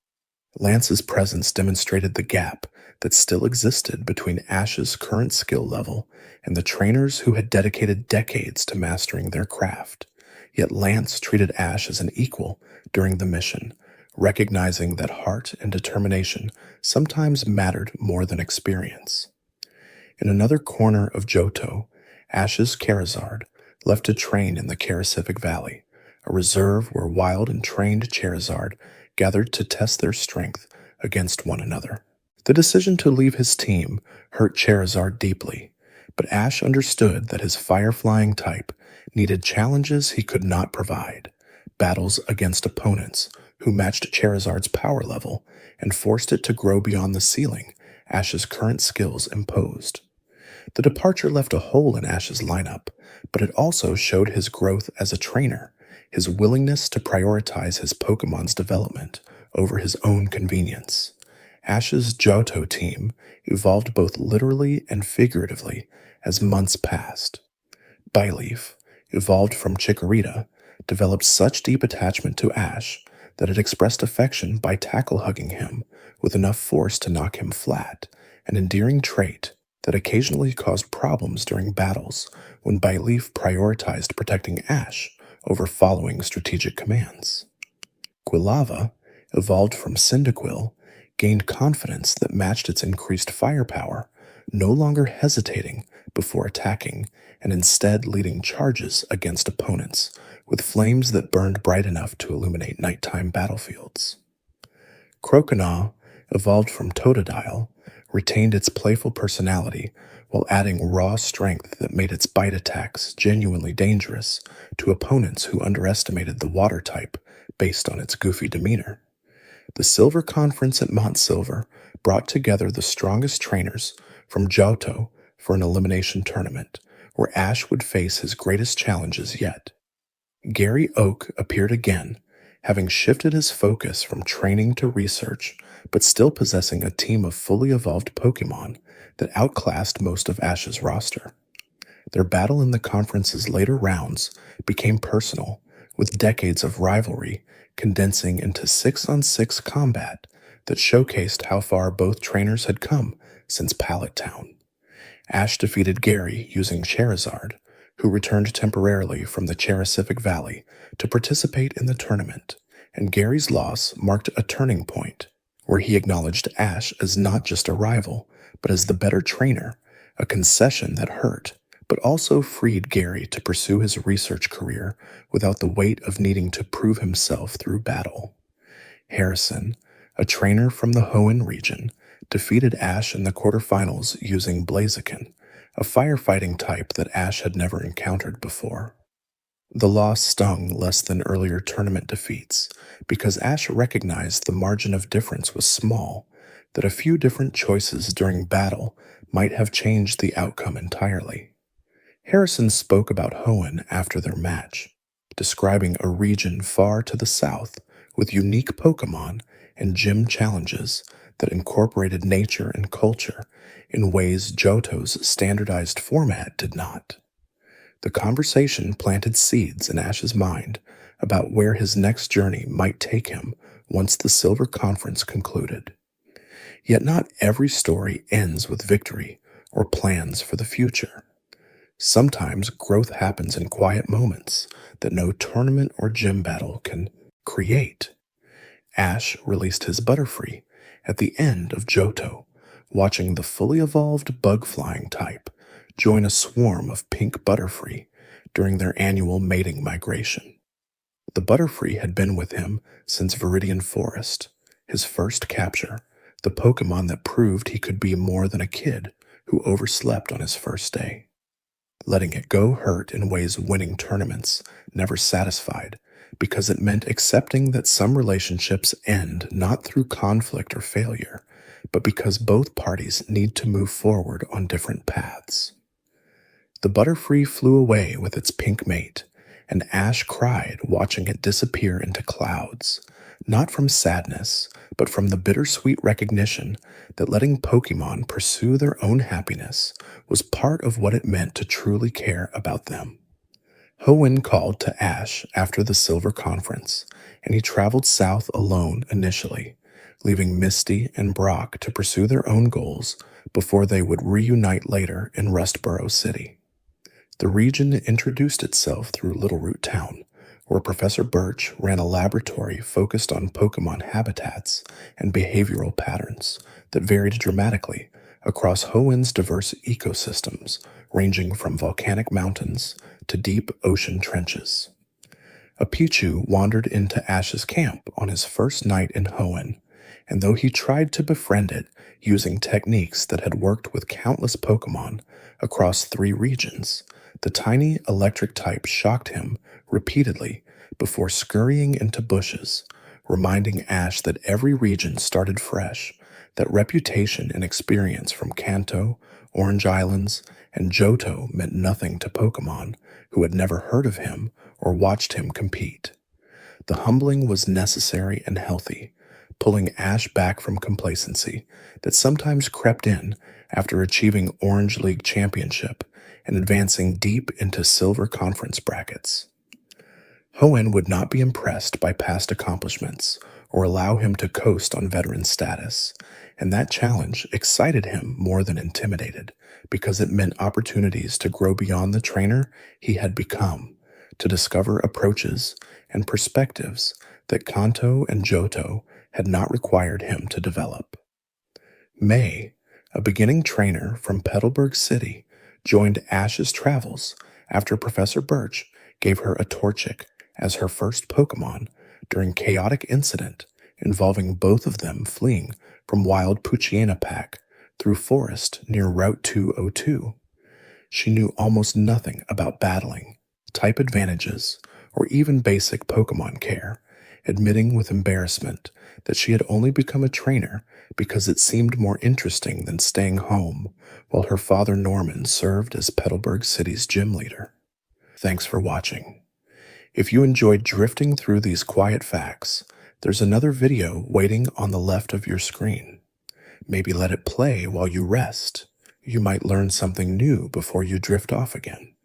Lance's presence demonstrated the gap that still existed between Ash's current skill level and the trainers who had dedicated decades to mastering their craft. Yet Lance treated Ash as an equal during the mission, recognizing that heart and determination sometimes mattered more than experience. In another corner of Johto, Ash's Charizard left to train in the Karasivik Valley, a reserve where wild and trained Charizard gathered to test their strength against one another. The decision to leave his team hurt Charizard deeply, but Ash understood that his fire-flying type needed challenges he could not provide, battles against opponents who matched Charizard's power level and forced it to grow beyond the ceiling Ash's current skills imposed. The departure left a hole in Ash's lineup, but it also showed his growth as a trainer, his willingness to prioritize his Pokemon's development over his own convenience. Ash's Johto team evolved both literally and figuratively as months passed. Byleaf, evolved from Chikorita, developed such deep attachment to Ash that it expressed affection by tackle-hugging him with enough force to knock him flat, an endearing trait that occasionally caused problems during battles when Byleaf prioritized protecting Ash over following strategic commands. Quilava, evolved from Cyndaquil, gained confidence that matched its increased firepower, no longer hesitating before attacking and instead leading charges against opponents with flames that burned bright enough to illuminate nighttime battlefields. Croconaw, evolved from Totodile, retained its playful personality while adding raw strength that made its bite attacks genuinely dangerous to opponents who underestimated the water type based on its goofy demeanor. The Silver Conference at Mont Silver brought together the strongest trainers from Johto for an elimination tournament, where Ash would face his greatest challenges yet. Gary Oak appeared again, having shifted his focus from training to research, but still possessing a team of fully evolved Pokémon that outclassed most of Ash's roster. Their battle in the conference's later rounds became personal, with decades of rivalry condensing into 6-on-6 combat that showcased how far both trainers had come since Pallet Town. Ash defeated Gary using Charizard, who returned temporarily from the Cherisific Valley to participate in the tournament, and Gary's loss marked a turning point, where he acknowledged Ash as not just a rival, but as the better trainer, a concession that hurt, but also freed Gary to pursue his research career without the weight of needing to prove himself through battle. Harrison, a trainer from the Hoenn region, defeated Ash in the quarterfinals using Blaziken, a firefighting type that Ash had never encountered before. The loss stung less than earlier tournament defeats, because Ash recognized the margin of difference was small, that a few different choices during battle might have changed the outcome entirely. Harrison spoke about Hoenn after their match, describing a region far to the south with unique Pokémon and gym challenges that incorporated nature and culture in ways Johto's standardized format did not. The conversation planted seeds in Ash's mind about where his next journey might take him once the Silver Conference concluded. Yet not every story ends with victory or plans for the future. Sometimes growth happens in quiet moments that no tournament or gym battle can create. Ash released his Butterfree at the end of Johto, watching the fully evolved bug-flying type join a swarm of pink Butterfree during their annual mating migration. The Butterfree had been with him since Viridian Forest, his first capture, the Pokémon that proved he could be more than a kid who overslept on his first day. Letting it go hurt in ways winning tournaments never satisfied, because it meant accepting that some relationships end not through conflict or failure, but because both parties need to move forward on different paths. The Butterfree flew away with its pink mate, and Ash cried watching it disappear into clouds, not from sadness, but from the bittersweet recognition that letting Pokémon pursue their own happiness was part of what it meant to truly care about them. Hoenn called to Ash after the Silver Conference, and he traveled south alone initially, leaving Misty and Brock to pursue their own goals before they would reunite later in Rustboro City. The region introduced itself through Little Root Town, where Professor Birch ran a laboratory focused on Pokémon habitats and behavioral patterns that varied dramatically across Hoenn's diverse ecosystems, ranging from volcanic mountains to deep ocean trenches. A Pichu wandered into Ash's camp on his first night in Hoenn, and though he tried to befriend it using techniques that had worked with countless Pokémon across 3 regions, the tiny electric type shocked him repeatedly before scurrying into bushes, reminding Ash that every region started fresh, that reputation and experience from Kanto, Orange Islands, and Johto meant nothing to Pokémon who had never heard of him or watched him compete. The humbling was necessary and healthy, pulling Ash back from complacency that sometimes crept in after achieving Orange League Championship and advancing deep into Silver Conference brackets. Hoenn would not be impressed by past accomplishments or allow him to coast on veteran status, and that challenge excited him more than intimidated because it meant opportunities to grow beyond the trainer he had become, to discover approaches and perspectives that Kanto and Johto had not required him to develop. May, a beginning trainer from Petalburg City, joined Ash's travels after Professor Birch gave her a Torchic as her first Pokémon during chaotic incident involving both of them fleeing from wild Poochyena pack through forest near Route 202. She knew almost nothing about battling, type advantages, or even basic Pokémon care, admitting with embarrassment that she had only become a trainer because it seemed more interesting than staying home while her father Norman served as Petalburg City's gym leader. Thanks for watching. If you enjoyed drifting through these quiet facts, there's another video waiting on the left of your screen. Maybe let it play while you rest. You might learn something new before you drift off again.